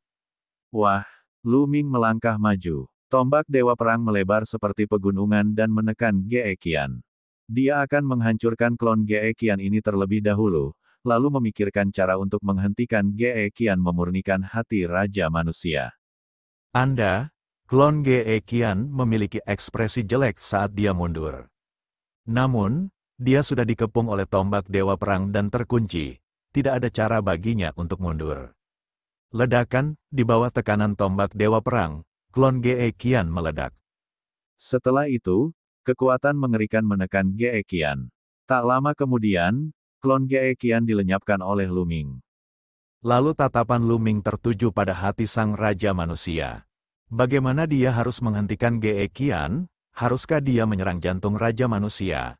Wah, Lu Ming melangkah maju. Tombak Dewa Perang melebar seperti pegunungan dan menekan Ge Qian. Dia akan menghancurkan klon Ge Qian ini terlebih dahulu, lalu memikirkan cara untuk menghentikan Ge Qian memurnikan hati Raja Manusia. Anda, klon Ge Qian memiliki ekspresi jelek saat dia mundur. Namun, dia sudah dikepung oleh tombak Dewa Perang dan terkunci, tidak ada cara baginya untuk mundur. Ledakan, di bawah tekanan tombak Dewa Perang, klon Ge Qian meledak. Setelah itu, kekuatan mengerikan menekan Ge Qian. Tak lama kemudian, klon Ge Qian dilenyapkan oleh Lu Ming. Lalu tatapan Lu Ming tertuju pada hati sang Raja Manusia. Bagaimana dia harus menghentikan Ge Qian? Haruskah dia menyerang jantung Raja Manusia?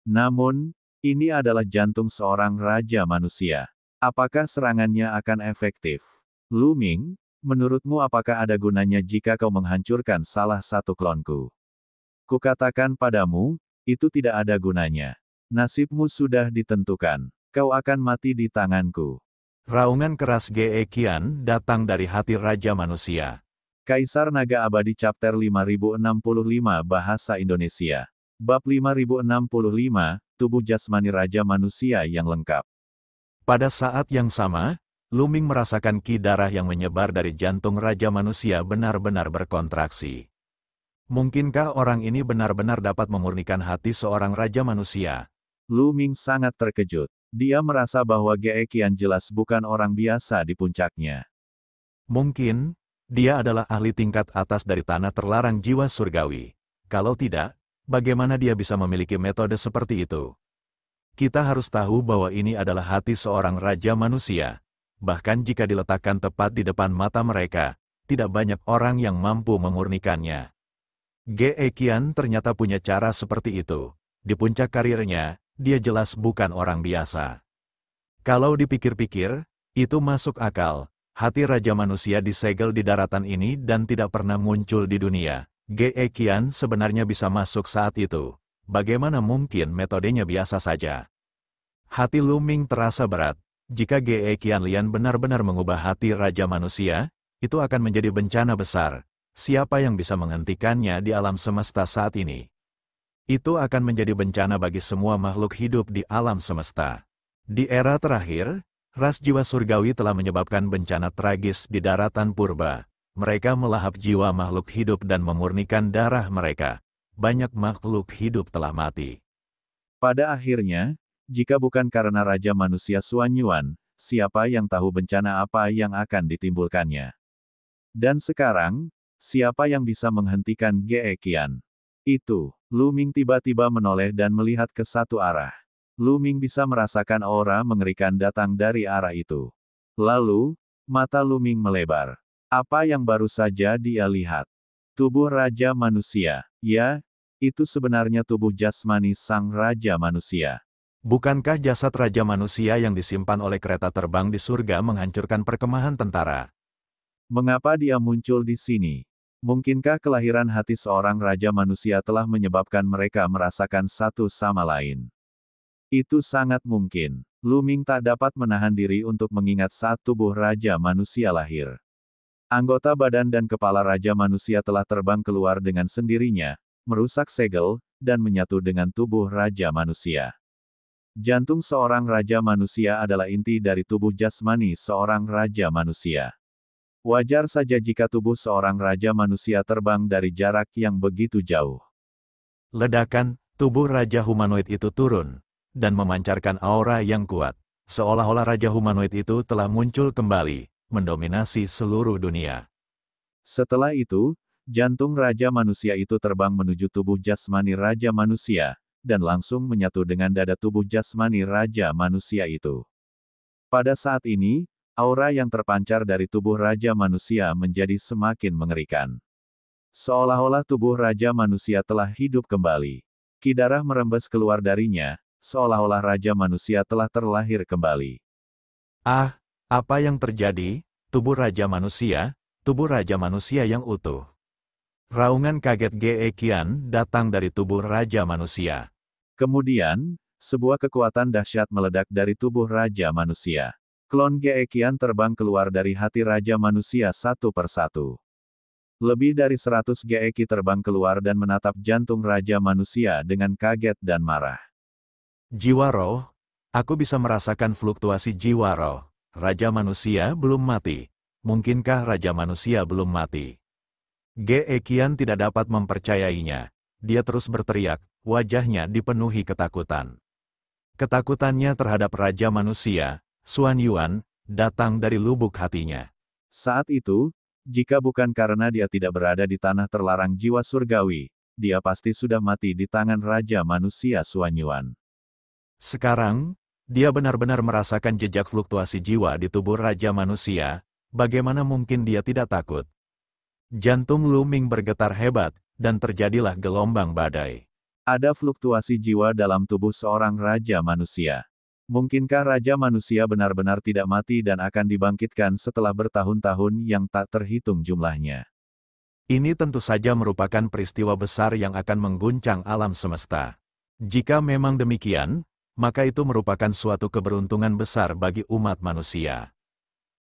Namun, ini adalah jantung seorang Raja Manusia. Apakah serangannya akan efektif? Lu Ming, menurutmu apakah ada gunanya jika kau menghancurkan salah satu klonku? Kukatakan padamu, itu tidak ada gunanya. Nasibmu sudah ditentukan. Kau akan mati di tanganku. Raungan keras Ge Qian datang dari hati Raja Manusia. Kaisar Naga Abadi Chapter 5065 Bahasa Indonesia. Bab 5065, Tubuh Jasmani Raja Manusia yang lengkap. Pada saat yang sama, Lu Ming merasakan ki darah yang menyebar dari jantung Raja Manusia benar-benar berkontraksi. Mungkinkah orang ini benar-benar dapat memurnikan hati seorang Raja Manusia? Lu Ming sangat terkejut. Dia merasa bahwa Ge Qian jelas bukan orang biasa di puncaknya. Mungkin, dia adalah ahli tingkat atas dari tanah terlarang jiwa surgawi. Kalau tidak, bagaimana dia bisa memiliki metode seperti itu? Kita harus tahu bahwa ini adalah hati seorang Raja Manusia. Bahkan jika diletakkan tepat di depan mata mereka, tidak banyak orang yang mampu memurnikannya. Ge Qian ternyata punya cara seperti itu. Di puncak karirnya, dia jelas bukan orang biasa. Kalau dipikir-pikir, itu masuk akal. Hati Raja Manusia disegel di daratan ini dan tidak pernah muncul di dunia. Ge Qian sebenarnya bisa masuk saat itu. Bagaimana mungkin metodenya biasa saja? Hati Lu Ming terasa berat. Jika Ge Qianlian benar-benar mengubah hati Raja Manusia, itu akan menjadi bencana besar. Siapa yang bisa menghentikannya di alam semesta saat ini? Itu akan menjadi bencana bagi semua makhluk hidup di alam semesta. Di era terakhir, ras jiwa surgawi telah menyebabkan bencana tragis di daratan purba. Mereka melahap jiwa makhluk hidup dan memurnikan darah mereka. Banyak makhluk hidup telah mati. Pada akhirnya, jika bukan karena Raja Manusia Xuan Yuan, siapa yang tahu bencana apa yang akan ditimbulkannya? Dan sekarang, Siapa yang bisa menghentikan Ge Qian? Itu, Lu Ming tiba-tiba menoleh dan melihat ke satu arah. Lu Ming bisa merasakan aura mengerikan datang dari arah itu. Lalu, mata Lu Ming melebar. Apa yang baru saja dia lihat? Tubuh Raja Manusia. Ya, itu sebenarnya tubuh jasmani Sang Raja Manusia. Bukankah jasad Raja Manusia yang disimpan oleh kereta terbang di surga menghancurkan perkemahan tentara? Mengapa dia muncul di sini? Mungkinkah kelahiran hati seorang Raja Manusia telah menyebabkan mereka merasakan satu sama lain? Itu sangat mungkin. Lu Ming tak dapat menahan diri untuk mengingat saat tubuh Raja Manusia lahir. Anggota badan dan kepala Raja Manusia telah terbang keluar dengan sendirinya, merusak segel, dan menyatu dengan tubuh Raja Manusia. Jantung seorang Raja Manusia adalah inti dari tubuh jasmani seorang Raja Manusia. Wajar saja jika tubuh seorang Raja Manusia terbang dari jarak yang begitu jauh. Ledakan, tubuh Raja Humanoid itu turun, dan memancarkan aura yang kuat. Seolah-olah Raja Humanoid itu telah muncul kembali, mendominasi seluruh dunia. Setelah itu, jantung Raja Manusia itu terbang menuju tubuh jasmani Raja Manusia, dan langsung menyatu dengan dada tubuh jasmani Raja Manusia itu. Pada saat ini, aura yang terpancar dari tubuh Raja Manusia menjadi semakin mengerikan. Seolah-olah tubuh Raja Manusia telah hidup kembali. Ki darah merembes keluar darinya, seolah-olah Raja Manusia telah terlahir kembali. Ah, apa yang terjadi? Tubuh Raja Manusia yang utuh. Raungan kaget Ge Qian datang dari tubuh Raja Manusia. Kemudian, sebuah kekuatan dahsyat meledak dari tubuh Raja Manusia. Klon Ge Qian terbang keluar dari hati Raja Manusia satu persatu. Lebih dari 100 Ge Qi terbang keluar dan menatap jantung Raja Manusia dengan kaget dan marah. Jiwa roh, aku bisa merasakan fluktuasi jiwa roh. Raja Manusia belum mati. Mungkinkah Raja Manusia belum mati? Ge Qian tidak dapat mempercayainya. Dia terus berteriak, wajahnya dipenuhi ketakutan. Ketakutannya terhadap Raja Manusia, Xuan Yuan, datang dari lubuk hatinya. Saat itu, jika bukan karena dia tidak berada di tanah terlarang jiwa surgawi, dia pasti sudah mati di tangan Raja Manusia Xuan Yuan. Sekarang, dia benar-benar merasakan jejak fluktuasi jiwa di tubuh Raja Manusia. Bagaimana mungkin dia tidak takut? Jantung Lu Ming bergetar hebat, dan terjadilah gelombang badai. Ada fluktuasi jiwa dalam tubuh seorang Raja Manusia. Mungkinkah Raja Manusia benar-benar tidak mati dan akan dibangkitkan setelah bertahun-tahun yang tak terhitung jumlahnya? Ini tentu saja merupakan peristiwa besar yang akan mengguncang alam semesta. Jika memang demikian, maka itu merupakan suatu keberuntungan besar bagi umat manusia.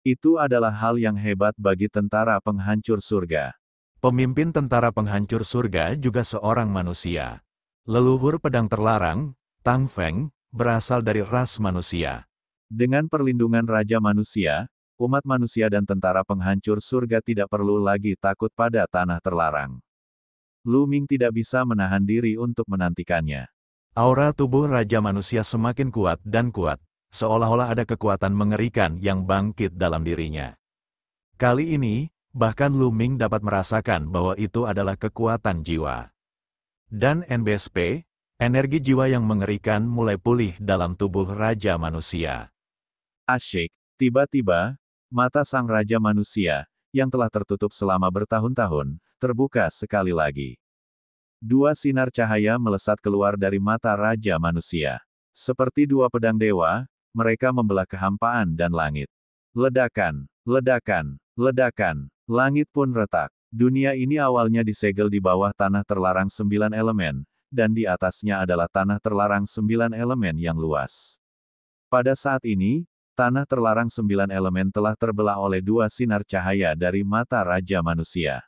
Itu adalah hal yang hebat bagi tentara penghancur surga. Pemimpin tentara penghancur surga juga seorang manusia. Leluhur pedang terlarang, Tang Feng, berasal dari ras manusia. Dengan perlindungan Raja Manusia, umat manusia dan tentara penghancur surga tidak perlu lagi takut pada tanah terlarang. Lu Ming tidak bisa menahan diri untuk menantikannya. Aura tubuh Raja Manusia semakin kuat dan kuat, seolah-olah ada kekuatan mengerikan yang bangkit dalam dirinya. Kali ini, bahkan Lu Ming dapat merasakan bahwa itu adalah kekuatan jiwa. Dan NBSP, energi jiwa yang mengerikan mulai pulih dalam tubuh Raja Manusia. Asyik, tiba-tiba, mata Sang Raja Manusia, yang telah tertutup selama bertahun-tahun, terbuka sekali lagi. Dua sinar cahaya melesat keluar dari mata Raja Manusia. Seperti dua pedang dewa, mereka membelah kehampaan dan langit. Ledakan, ledakan, ledakan, langit pun retak. Dunia ini awalnya disegel di bawah tanah terlarang 9 elemen, dan di atasnya adalah tanah terlarang 9 elemen yang luas. Pada saat ini, tanah terlarang 9 elemen telah terbelah oleh dua sinar cahaya dari mata Raja Manusia.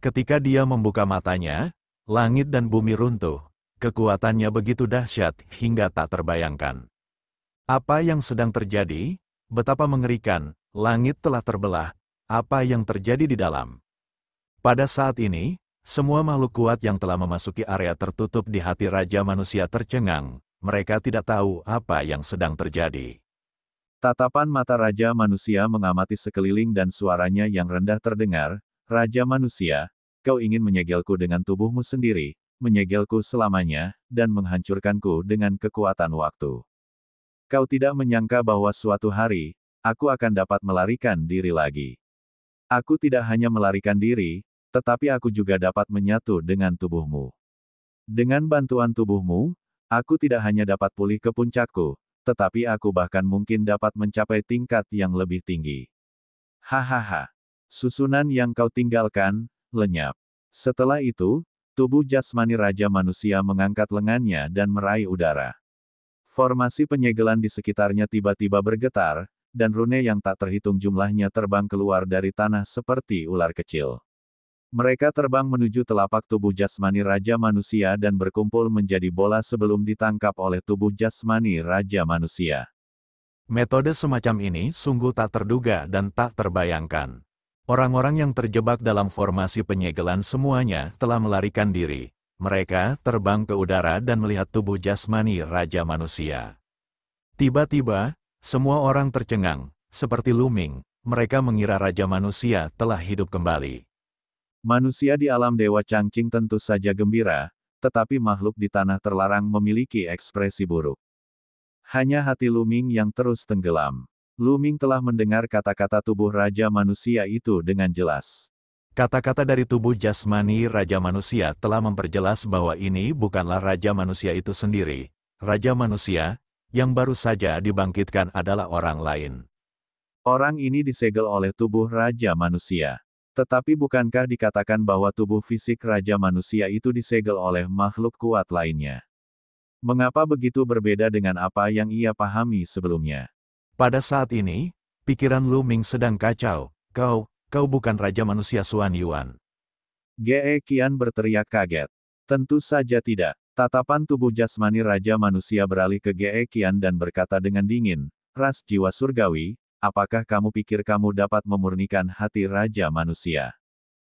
Ketika dia membuka matanya, langit dan bumi runtuh. Kekuatannya begitu dahsyat hingga tak terbayangkan. Apa yang sedang terjadi? Betapa mengerikan, langit telah terbelah. Apa yang terjadi di dalam? Pada saat ini, semua makhluk kuat yang telah memasuki area tertutup di hati Raja Manusia tercengang. Mereka tidak tahu apa yang sedang terjadi. Tatapan mata Raja Manusia mengamati sekeliling dan suaranya yang rendah terdengar, Raja Manusia, kau ingin menyegelku dengan tubuhmu sendiri, menyegelku selamanya, dan menghancurkanku dengan kekuatan waktu. Kau tidak menyangka bahwa suatu hari, aku akan dapat melarikan diri lagi. Aku tidak hanya melarikan diri, tetapi aku juga dapat menyatu dengan tubuhmu. Dengan bantuan tubuhmu, aku tidak hanya dapat pulih ke puncakku, tetapi aku bahkan mungkin dapat mencapai tingkat yang lebih tinggi. Hahaha. Susunan yang kau tinggalkan, lenyap. Setelah itu, tubuh jasmani Raja Manusia mengangkat lengannya dan meraih udara. Formasi penyegelan di sekitarnya tiba-tiba bergetar, dan rune yang tak terhitung jumlahnya terbang keluar dari tanah seperti ular kecil. Mereka terbang menuju telapak tubuh jasmani Raja Manusia dan berkumpul menjadi bola sebelum ditangkap oleh tubuh jasmani Raja Manusia. Metode semacam ini sungguh tak terduga dan tak terbayangkan. Orang-orang yang terjebak dalam formasi penyegelan semuanya telah melarikan diri. Mereka terbang ke udara dan melihat tubuh jasmani Raja Manusia. Tiba-tiba, semua orang tercengang, seperti Lu-Ming. Mereka mengira Raja Manusia telah hidup kembali. Manusia di alam Dewa Changqing tentu saja gembira, tetapi makhluk di tanah terlarang memiliki ekspresi buruk. Hanya hati Lu-Ming yang terus tenggelam. Lu-Ming telah mendengar kata-kata tubuh Raja Manusia itu dengan jelas. Kata-kata dari tubuh jasmani Raja Manusia telah memperjelas bahwa ini bukanlah Raja Manusia itu sendiri. Raja Manusia, yang baru saja dibangkitkan adalah orang lain. Orang ini disegel oleh tubuh Raja Manusia. Tetapi bukankah dikatakan bahwa tubuh fisik Raja Manusia itu disegel oleh makhluk kuat lainnya? Mengapa begitu berbeda dengan apa yang ia pahami sebelumnya? Pada saat ini, pikiran Lu-Ming sedang kacau. Kau bukan Raja Manusia Xuan Yuan. Ge Qian berteriak kaget. Tentu saja tidak. Tatapan tubuh jasmani Raja Manusia beralih ke Ge Qian dan berkata dengan dingin, "Ras jiwa surgawi, apakah kamu pikir kamu dapat memurnikan hati Raja Manusia?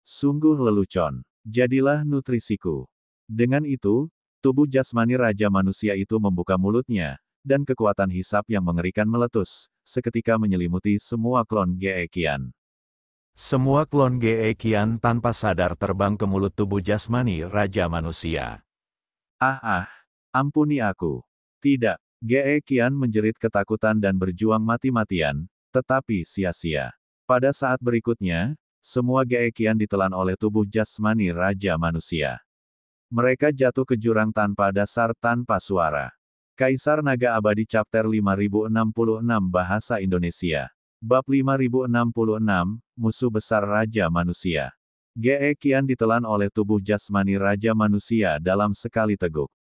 Sungguh lelucon. Jadilah nutrisiku." Dengan itu, tubuh jasmani Raja Manusia itu membuka mulutnya, dan kekuatan hisap yang mengerikan meletus, seketika menyelimuti semua klon Ge Qian. Semua klon Ge Qian tanpa sadar terbang ke mulut tubuh jasmani Raja Manusia. Ampuni aku. Tidak, Ge Qian menjerit ketakutan dan berjuang mati-matian, tetapi sia-sia. Pada saat berikutnya, semua Ge Qian ditelan oleh tubuh jasmani Raja Manusia. Mereka jatuh ke jurang tanpa dasar tanpa suara. Kaisar Naga Abadi Chapter 5066 Bahasa Indonesia. Bab 5066, Musuh Besar Raja Manusia. Ge Qian ditelan oleh tubuh jasmani Raja Manusia dalam sekali teguk.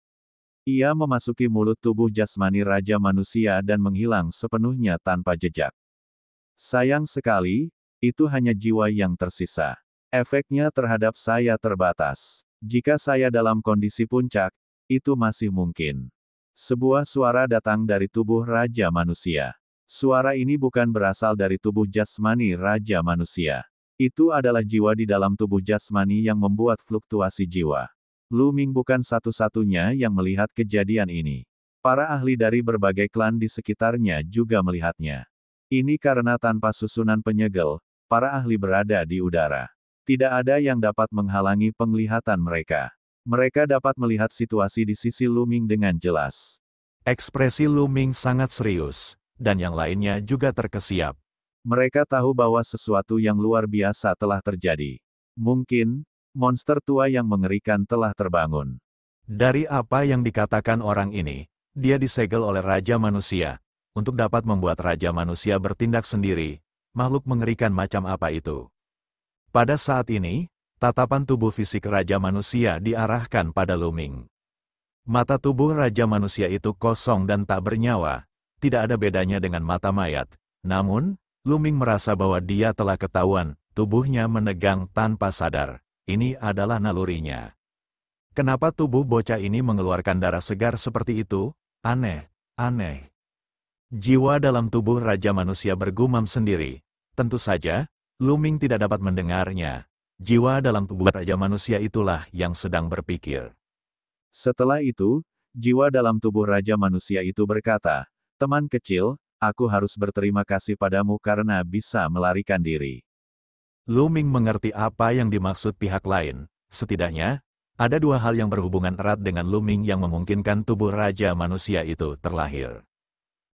Ia memasuki mulut tubuh jasmani Raja Manusia dan menghilang sepenuhnya tanpa jejak. Sayang sekali, itu hanya jiwa yang tersisa. Efeknya terhadap saya terbatas. Jika saya dalam kondisi puncak, itu masih mungkin. Sebuah suara datang dari tubuh Raja Manusia. Suara ini bukan berasal dari tubuh jasmani Raja Manusia. Itu adalah jiwa di dalam tubuh jasmani yang membuat fluktuasi jiwa. Lu-Ming bukan satu-satunya yang melihat kejadian ini. Para ahli dari berbagai klan di sekitarnya juga melihatnya. Ini karena tanpa susunan penyegel, para ahli berada di udara. Tidak ada yang dapat menghalangi penglihatan mereka. Mereka dapat melihat situasi di sisi Lu-Ming dengan jelas. Ekspresi Lu-Ming sangat serius, dan yang lainnya juga terkesiap. Mereka tahu bahwa sesuatu yang luar biasa telah terjadi. Mungkin, monster tua yang mengerikan telah terbangun. Dari apa yang dikatakan orang ini, dia disegel oleh Raja Manusia. Untuk dapat membuat Raja Manusia bertindak sendiri, makhluk mengerikan macam apa itu? Pada saat ini, tatapan tubuh fisik Raja Manusia diarahkan pada Lu-Ming. Mata tubuh Raja Manusia itu kosong dan tak bernyawa. Tidak ada bedanya dengan mata mayat. Namun, Lu-Ming merasa bahwa dia telah ketahuan, tubuhnya menegang tanpa sadar. Ini adalah nalurinya. Kenapa tubuh bocah ini mengeluarkan darah segar seperti itu? Aneh. Jiwa dalam tubuh Raja Manusia bergumam sendiri. Tentu saja, Lu-Ming tidak dapat mendengarnya. Jiwa dalam tubuh Raja Manusia itulah yang sedang berpikir. Setelah itu, jiwa dalam tubuh Raja Manusia itu berkata, "Teman kecil, aku harus berterima kasih padamu karena bisa melarikan diri." Lu Ming mengerti apa yang dimaksud pihak lain. Setidaknya, ada dua hal yang berhubungan erat dengan Lu Ming yang memungkinkan tubuh Raja Manusia itu terlahir.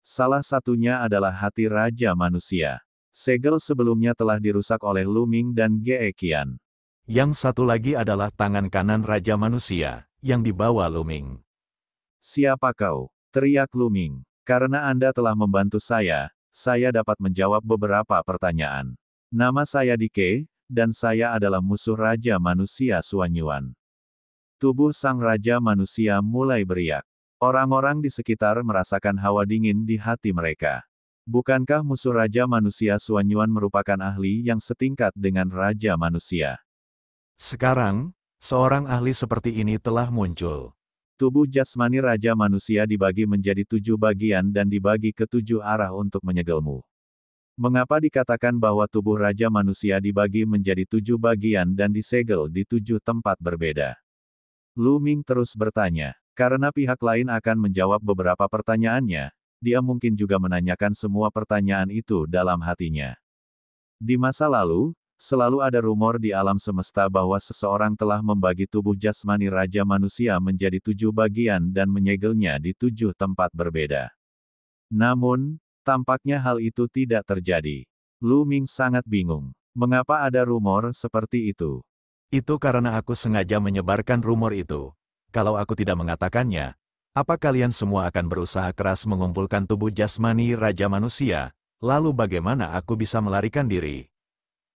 Salah satunya adalah hati Raja Manusia. Segel sebelumnya telah dirusak oleh Lu Ming dan Ge Qian. Yang satu lagi adalah tangan kanan Raja Manusia, yang dibawa Lu Ming. Siapa kau? Teriak Lu Ming. Karena Anda telah membantu saya dapat menjawab beberapa pertanyaan. Nama saya Dike, dan saya adalah musuh Raja Manusia Suanyuan. Tubuh sang Raja Manusia mulai beriak. Orang-orang di sekitar merasakan hawa dingin di hati mereka. Bukankah musuh Raja Manusia Suanyuan merupakan ahli yang setingkat dengan Raja Manusia? Sekarang, seorang ahli seperti ini telah muncul. Tubuh jasmani Raja Manusia dibagi menjadi 7 bagian dan dibagi ke 7 arah untuk menyegelmu. Mengapa dikatakan bahwa tubuh Raja Manusia dibagi menjadi 7 bagian dan disegel di 7 tempat berbeda? Lu Ming terus bertanya. Karena pihak lain akan menjawab beberapa pertanyaannya, dia mungkin juga menanyakan semua pertanyaan itu dalam hatinya. Di masa lalu, selalu ada rumor di alam semesta bahwa seseorang telah membagi tubuh jasmani Raja Manusia menjadi 7 bagian dan menyegelnya di 7 tempat berbeda. Namun, tampaknya hal itu tidak terjadi. Lu Ming sangat bingung. Mengapa ada rumor seperti itu? Itu karena aku sengaja menyebarkan rumor itu. Kalau aku tidak mengatakannya, apa kalian semua akan berusaha keras mengumpulkan tubuh jasmani Raja Manusia? Lalu bagaimana aku bisa melarikan diri?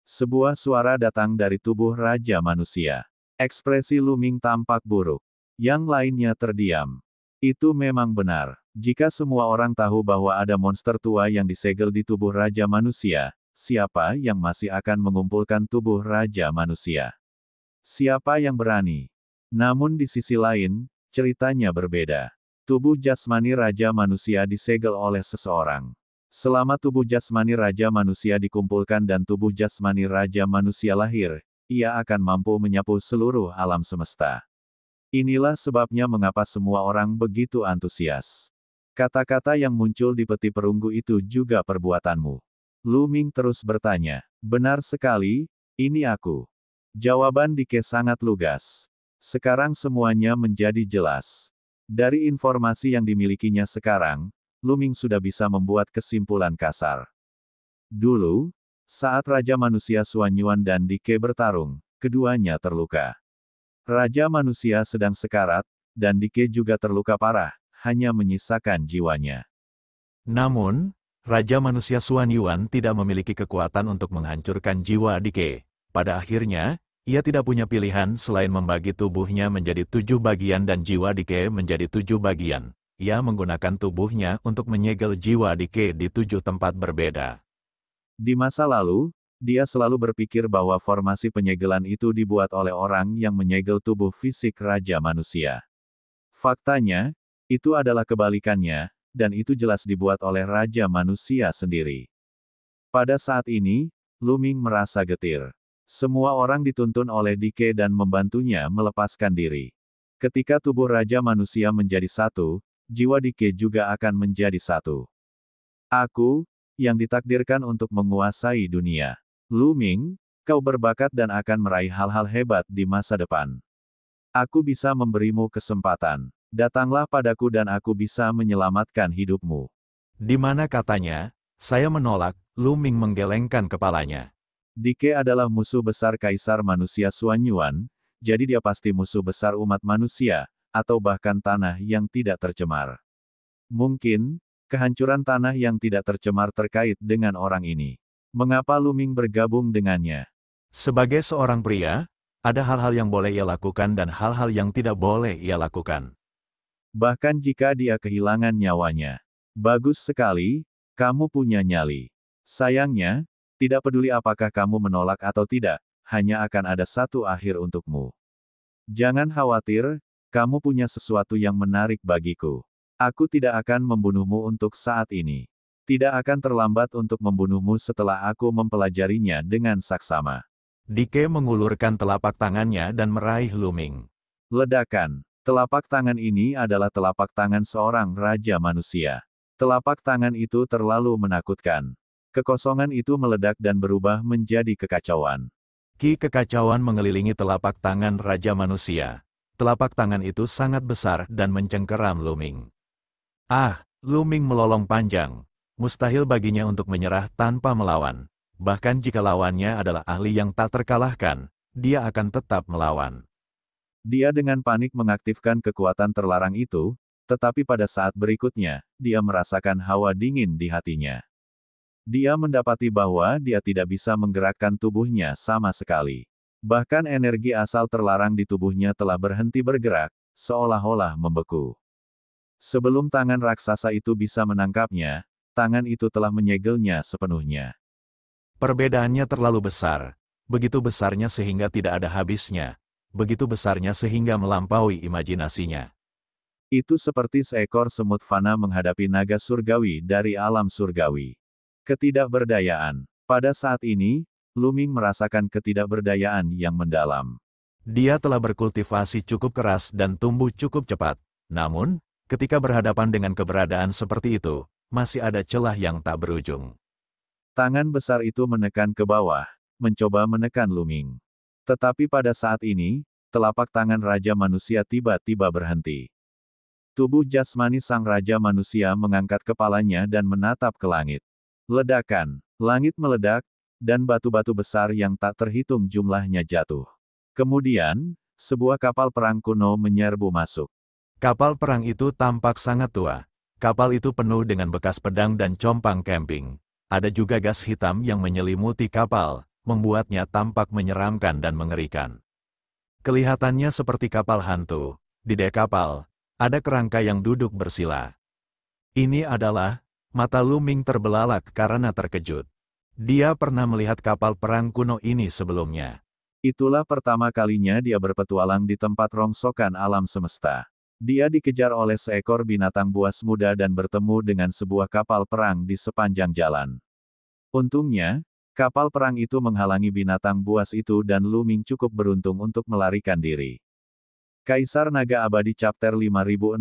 Sebuah suara datang dari tubuh Raja Manusia. Ekspresi Lu Ming tampak buruk. Yang lainnya terdiam. Itu memang benar. Jika semua orang tahu bahwa ada monster tua yang disegel di tubuh Raja Manusia, siapa yang masih akan mengumpulkan tubuh Raja Manusia? Siapa yang berani? Namun di sisi lain, ceritanya berbeda. Tubuh jasmani Raja Manusia disegel oleh seseorang. Selama tubuh jasmani Raja Manusia dikumpulkan dan tubuh jasmani Raja Manusia lahir, ia akan mampu menyapu seluruh alam semesta. Inilah sebabnya mengapa semua orang begitu antusias. Kata-kata yang muncul di peti perunggu itu juga perbuatanmu. Lu Ming terus bertanya. Benar sekali, ini aku. Jawaban Dike sangat lugas. Sekarang semuanya menjadi jelas. Dari informasi yang dimilikinya sekarang, Lu Ming sudah bisa membuat kesimpulan kasar. Dulu, saat Raja Manusia Suanyuan dan Dike bertarung, keduanya terluka. Raja Manusia sedang sekarat, dan Dike juga terluka parah, hanya menyisakan jiwanya. Namun, Raja Manusia Suanyuan tidak memiliki kekuatan untuk menghancurkan jiwa Dike. Pada akhirnya, ia tidak punya pilihan selain membagi tubuhnya menjadi 7 bagian dan jiwa Dike menjadi 7 bagian. Ia menggunakan tubuhnya untuk menyegel jiwa Dike di 7 tempat berbeda. Di masa lalu, dia selalu berpikir bahwa formasi penyegelan itu dibuat oleh orang yang menyegel tubuh fisik Raja Manusia. Faktanya, itu adalah kebalikannya, dan itu jelas dibuat oleh Raja Manusia sendiri. Pada saat ini, Lu Ming merasa getir. Semua orang dituntun oleh Dike dan membantunya melepaskan diri. Ketika tubuh Raja Manusia menjadi satu, jiwa Dike juga akan menjadi satu. Aku, yang ditakdirkan untuk menguasai dunia. Lu Ming, kau berbakat dan akan meraih hal-hal hebat di masa depan. Aku bisa memberimu kesempatan. Datanglah padaku dan aku bisa menyelamatkan hidupmu. Di mana katanya, saya menolak, Lu Ming menggelengkan kepalanya. Dike adalah musuh besar Kaisar Manusia Suanyuan, jadi dia pasti musuh besar umat manusia, atau bahkan tanah yang tidak tercemar. Mungkin, kehancuran tanah yang tidak tercemar terkait dengan orang ini. Mengapa Lu Ming bergabung dengannya? Sebagai seorang pria, ada hal-hal yang boleh ia lakukan dan hal-hal yang tidak boleh ia lakukan. Bahkan jika dia kehilangan nyawanya. Bagus sekali, kamu punya nyali. Sayangnya, tidak peduli apakah kamu menolak atau tidak, hanya akan ada satu akhir untukmu. Jangan khawatir, kamu punya sesuatu yang menarik bagiku. Aku tidak akan membunuhmu untuk saat ini. Tidak akan terlambat untuk membunuhmu setelah aku mempelajarinya dengan saksama. Dike mengulurkan telapak tangannya dan meraih Lu Ming. Ledakan. Telapak tangan ini adalah telapak tangan seorang Raja Manusia. Telapak tangan itu terlalu menakutkan. Kekosongan itu meledak dan berubah menjadi kekacauan. Ki kekacauan mengelilingi telapak tangan Raja Manusia. Telapak tangan itu sangat besar dan mencengkeram Luming. Luming melolong panjang. Mustahil baginya untuk menyerah tanpa melawan. Bahkan jika lawannya adalah ahli yang tak terkalahkan, dia akan tetap melawan. Dia dengan panik mengaktifkan kekuatan terlarang itu, tetapi pada saat berikutnya, dia merasakan hawa dingin di hatinya. Dia mendapati bahwa dia tidak bisa menggerakkan tubuhnya sama sekali. Bahkan energi asal terlarang di tubuhnya telah berhenti bergerak, seolah-olah membeku. Sebelum tangan raksasa itu bisa menangkapnya, tangan itu telah menyegelnya sepenuhnya. Perbedaannya terlalu besar. Begitu besarnya sehingga tidak ada habisnya. Begitu besarnya sehingga melampaui imajinasinya. Itu seperti seekor semut fana menghadapi naga surgawi dari alam surgawi. Ketidakberdayaan. Pada saat ini, Luming merasakan ketidakberdayaan yang mendalam. Dia telah berkultivasi cukup keras dan tumbuh cukup cepat. Namun, ketika berhadapan dengan keberadaan seperti itu, masih ada celah yang tak berujung. Tangan besar itu menekan ke bawah, mencoba menekan Luming. Tetapi pada saat ini, telapak tangan Raja Manusia tiba-tiba berhenti. Tubuh jasmani sang Raja Manusia mengangkat kepalanya dan menatap ke langit. Ledakan, langit meledak, dan batu-batu besar yang tak terhitung jumlahnya jatuh. Kemudian, sebuah kapal perang kuno menyerbu masuk. Kapal perang itu tampak sangat tua. Kapal itu penuh dengan bekas pedang dan compang camping. Ada juga gas hitam yang menyelimuti kapal, membuatnya tampak menyeramkan dan mengerikan. Kelihatannya seperti kapal hantu. Di dek kapal, ada kerangka yang duduk bersila. Ini adalah, mata Luming terbelalak karena terkejut. Dia pernah melihat kapal perang kuno ini sebelumnya. Itulah pertama kalinya dia berpetualang di tempat rongsokan alam semesta. Dia dikejar oleh seekor binatang buas muda dan bertemu dengan sebuah kapal perang di sepanjang jalan. Untungnya, kapal perang itu menghalangi binatang buas itu dan Luming cukup beruntung untuk melarikan diri. Kaisar Naga Abadi Chapter 5067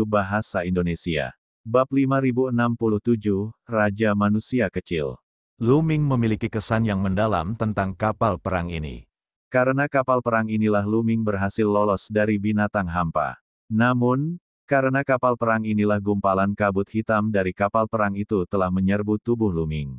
Bahasa Indonesia. Bab 5067, Raja Manusia Kecil. Luming memiliki kesan yang mendalam tentang kapal perang ini. Karena kapal perang inilah Luming berhasil lolos dari binatang hampa. Namun, karena kapal perang inilah gumpalan kabut hitam dari kapal perang itu telah menyerbu tubuh Luming.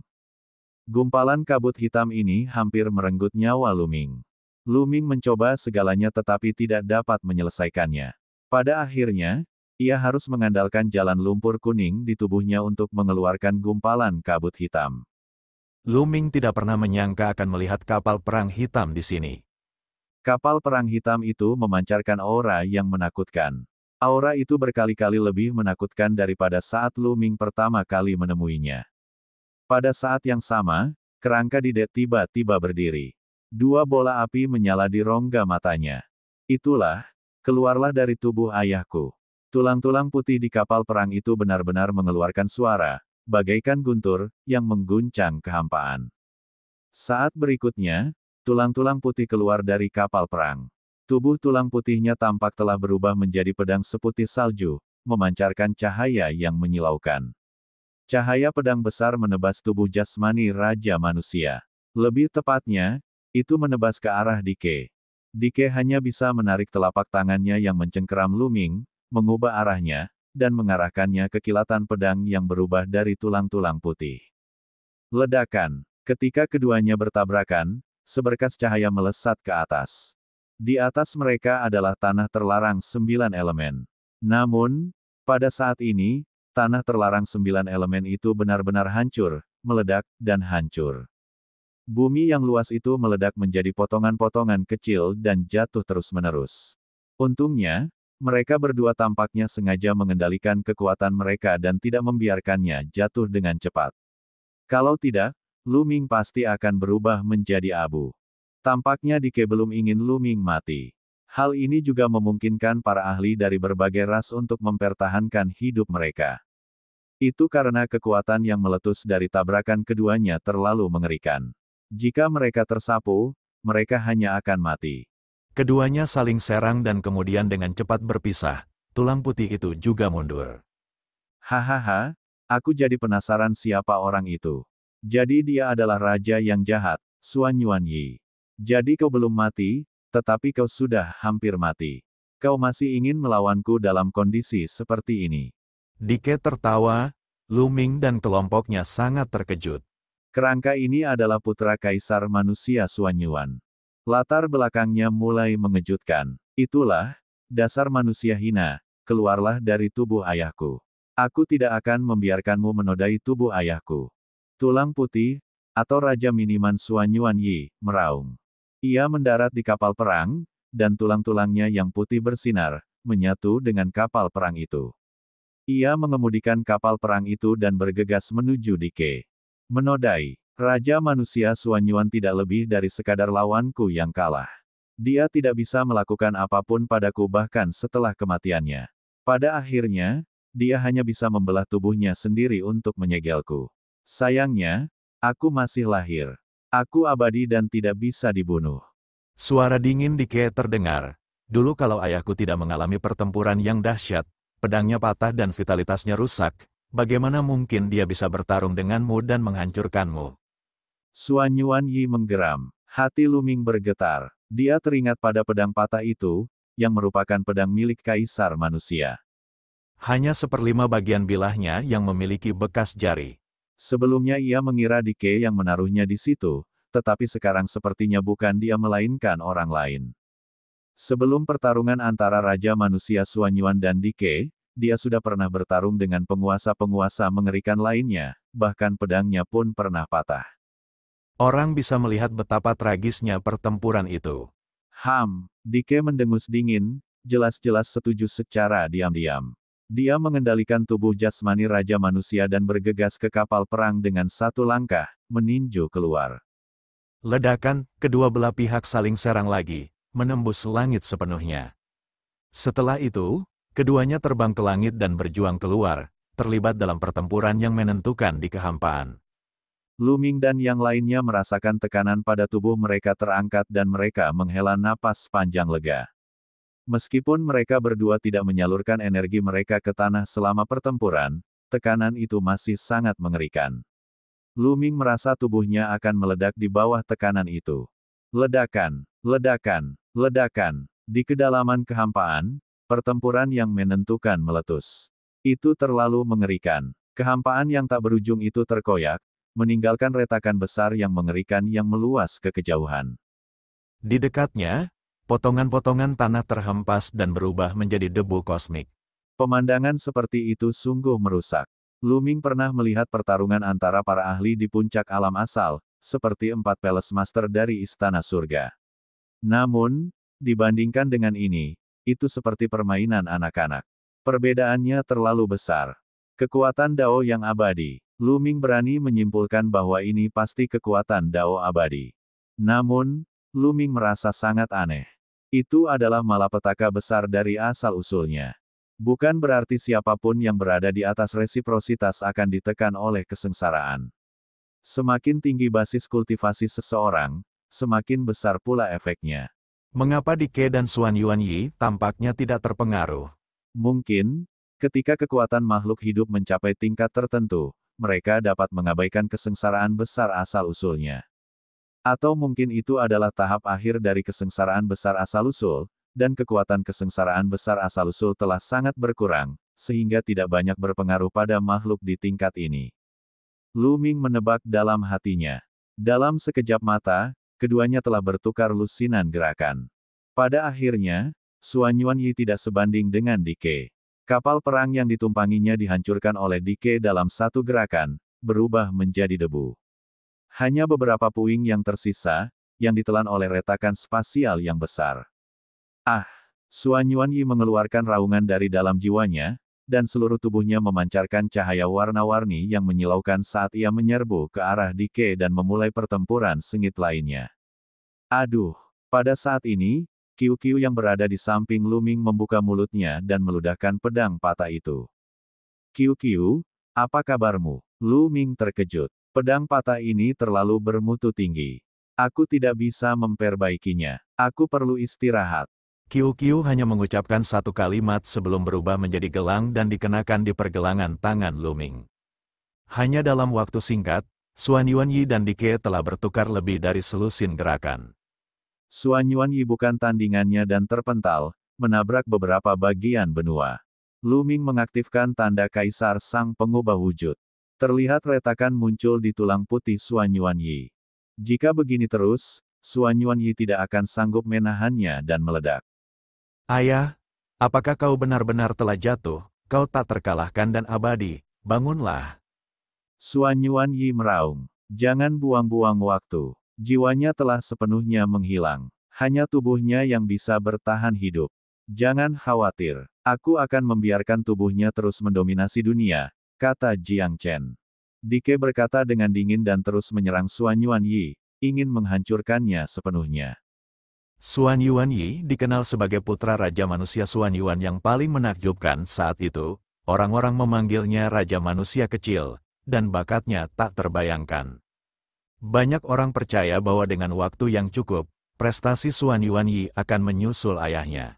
Gumpalan kabut hitam ini hampir merenggut nyawa Luming. Luming mencoba segalanya tetapi tidak dapat menyelesaikannya. Pada akhirnya, ia harus mengandalkan jalan lumpur kuning di tubuhnya untuk mengeluarkan gumpalan kabut hitam. Luming tidak pernah menyangka akan melihat kapal perang hitam di sini. Kapal perang hitam itu memancarkan aura yang menakutkan. Aura itu berkali-kali lebih menakutkan daripada saat Luming pertama kali menemuinya. Pada saat yang sama, kerangka di dek tiba-tiba berdiri. Dua bola api menyala di rongga matanya. Itulah, keluarlah dari tubuh ayahku. Tulang-tulang putih di kapal perang itu benar-benar mengeluarkan suara, bagaikan guntur, yang mengguncang kehampaan. Saat berikutnya, tulang-tulang putih keluar dari kapal perang. Tubuh tulang putihnya tampak telah berubah menjadi pedang seputih salju, memancarkan cahaya yang menyilaukan. Cahaya pedang besar menebas tubuh jasmani Raja Manusia. Lebih tepatnya, itu menebas ke arah Dike. Dike hanya bisa menarik telapak tangannya yang mencengkeram Luming, mengubah arahnya, dan mengarahkannya ke kilatan pedang yang berubah dari tulang-tulang putih. Ledakan. Ketika keduanya bertabrakan, seberkas cahaya melesat ke atas. Di atas mereka adalah tanah terlarang 9 elemen. Namun, pada saat ini, tanah terlarang 9 elemen itu benar-benar hancur, meledak, dan hancur. Bumi yang luas itu meledak menjadi potongan-potongan kecil dan jatuh terus-menerus. Untungnya, mereka berdua tampaknya sengaja mengendalikan kekuatan mereka dan tidak membiarkannya jatuh dengan cepat. Kalau tidak, Luming pasti akan berubah menjadi abu. Tampaknya Dike belum ingin Luming mati. Hal ini juga memungkinkan para ahli dari berbagai ras untuk mempertahankan hidup mereka. Itu karena kekuatan yang meletus dari tabrakan keduanya terlalu mengerikan. Jika mereka tersapu, mereka hanya akan mati. Keduanya saling serang dan kemudian dengan cepat berpisah. Tulang putih itu juga mundur. Hahaha, aku jadi penasaran siapa orang itu. Jadi dia adalah raja yang jahat, Xuan Yuanyi. Jadi kau belum mati, tetapi kau sudah hampir mati. Kau masih ingin melawanku dalam kondisi seperti ini. Dike tertawa, Lu Ming dan kelompoknya sangat terkejut. Kerangka ini adalah putra kaisar manusia Xuan Yuan. Latar belakangnya mulai mengejutkan. Itulah, dasar manusia hina, keluarlah dari tubuh ayahku. Aku tidak akan membiarkanmu menodai tubuh ayahku. Tulang putih, atau Raja Miniman Xuan Yuanyi, meraung. Ia mendarat di kapal perang, dan tulang-tulangnya yang putih bersinar, menyatu dengan kapal perang itu. Ia mengemudikan kapal perang itu dan bergegas menuju Dike. Menodai, Raja Manusia Xuan Yuan tidak lebih dari sekadar lawanku yang kalah. Dia tidak bisa melakukan apapun padaku bahkan setelah kematiannya. Pada akhirnya, dia hanya bisa membelah tubuhnya sendiri untuk menyegelku. Sayangnya, aku masih lahir. Aku abadi dan tidak bisa dibunuh. Suara dingin Dike terdengar. Dulu kalau ayahku tidak mengalami pertempuran yang dahsyat, pedangnya patah dan vitalitasnya rusak, bagaimana mungkin dia bisa bertarung denganmu dan menghancurkanmu? Xuan Yuanyi menggeram. Hati Lu Ming bergetar. Dia teringat pada pedang patah itu, yang merupakan pedang milik kaisar manusia. Hanya 1/5 bagian bilahnya yang memiliki bekas jari. Sebelumnya ia mengira Dike yang menaruhnya di situ, tetapi sekarang sepertinya bukan dia melainkan orang lain. Sebelum pertarungan antara Raja Manusia Xuan Yuan dan Dike, dia sudah pernah bertarung dengan penguasa-penguasa mengerikan lainnya, bahkan pedangnya pun pernah patah. Orang bisa melihat betapa tragisnya pertempuran itu. Dike mendengus dingin, jelas-jelas setuju secara diam-diam. Dia mengendalikan tubuh jasmani Raja Manusia dan bergegas ke kapal perang dengan satu langkah, meninju keluar. Ledakan, kedua belah pihak saling serang lagi, menembus langit sepenuhnya. Setelah itu, keduanya terbang ke langit dan berjuang keluar, terlibat dalam pertempuran yang menentukan di kehampaan. Lu Ming dan yang lainnya merasakan tekanan pada tubuh mereka terangkat dan mereka menghela napas panjang lega. Meskipun mereka berdua tidak menyalurkan energi mereka ke tanah selama pertempuran, tekanan itu masih sangat mengerikan. Lu Ming merasa tubuhnya akan meledak di bawah tekanan itu. Ledakan, ledakan, ledakan. Di kedalaman kehampaan, pertempuran yang menentukan meletus. Itu terlalu mengerikan. Kehampaan yang tak berujung itu terkoyak, meninggalkan retakan besar yang mengerikan yang meluas ke kejauhan. Di dekatnya, potongan-potongan tanah terhempas dan berubah menjadi debu kosmik. Pemandangan seperti itu sungguh merusak. Lu Ming pernah melihat pertarungan antara para ahli di puncak alam asal, seperti 4 Palace Master dari Istana Surga. Namun, dibandingkan dengan ini, itu seperti permainan anak-anak. Perbedaannya terlalu besar. Kekuatan Dao yang abadi. Lu Ming berani menyimpulkan bahwa ini pasti kekuatan Dao abadi. Namun, Lu Ming merasa sangat aneh. Itu adalah malapetaka besar dari asal-usulnya. Bukan berarti siapapun yang berada di atas resiprositas akan ditekan oleh kesengsaraan. Semakin tinggi basis kultivasi seseorang, semakin besar pula efeknya. Mengapa Dike dan Xuan Yuanyi tampaknya tidak terpengaruh? Mungkin, ketika kekuatan makhluk hidup mencapai tingkat tertentu, mereka dapat mengabaikan kesengsaraan besar asal-usulnya. Atau mungkin itu adalah tahap akhir dari kesengsaraan besar asal-usul, dan kekuatan kesengsaraan besar asal-usul telah sangat berkurang, sehingga tidak banyak berpengaruh pada makhluk di tingkat ini. Lu Ming menebak dalam hatinya. Dalam sekejap mata, keduanya telah bertukar lusinan gerakan. Pada akhirnya, Xuan Yuanyi tidak sebanding dengan Dike. Kapal perang yang ditumpanginya dihancurkan oleh Dike dalam satu gerakan, berubah menjadi debu. Hanya beberapa puing yang tersisa, yang ditelan oleh retakan spasial yang besar. Xuan Yuanyi mengeluarkan raungan dari dalam jiwanya, dan seluruh tubuhnya memancarkan cahaya warna-warni yang menyilaukan saat ia menyerbu ke arah Dike dan memulai pertempuran sengit lainnya. Aduh! Pada saat ini, Qiu yang berada di samping Lu Ming membuka mulutnya dan meludahkan pedang patah itu. Qiu, apa kabarmu? Lu Ming terkejut. Pedang patah ini terlalu bermutu tinggi. Aku tidak bisa memperbaikinya. Aku perlu istirahat. Qiu hanya mengucapkan satu kalimat sebelum berubah menjadi gelang dan dikenakan di pergelangan tangan Lu Ming. Hanya dalam waktu singkat, Xuan Yuanyi dan Dike telah bertukar lebih dari selusin gerakan. Xuan Yuanyi bukan tandingannya dan terpental, menabrak beberapa bagian benua. Lu Ming mengaktifkan tanda kaisar sang pengubah wujud. Terlihat retakan muncul di tulang putih Xuan Yuanyi. Jika begini terus, Xuan Yuanyi tidak akan sanggup menahannya dan meledak. Ayah, apakah kau benar-benar telah jatuh? Kau tak terkalahkan dan abadi, bangunlah. Xuan Yuanyi meraung. Jangan buang-buang waktu. Jiwanya telah sepenuhnya menghilang. Hanya tubuhnya yang bisa bertahan hidup. Jangan khawatir. Aku akan membiarkan tubuhnya terus mendominasi dunia, kata Jiang Chen. Dike berkata dengan dingin dan terus menyerang Xuan Yuanyi, ingin menghancurkannya sepenuhnya. Xuan Yuanyi dikenal sebagai putra Raja Manusia Xuan Yuan yang paling menakjubkan saat itu. Orang-orang memanggilnya Raja Manusia Kecil, dan bakatnya tak terbayangkan. Banyak orang percaya bahwa dengan waktu yang cukup, prestasi Xuan Yuanyi akan menyusul ayahnya.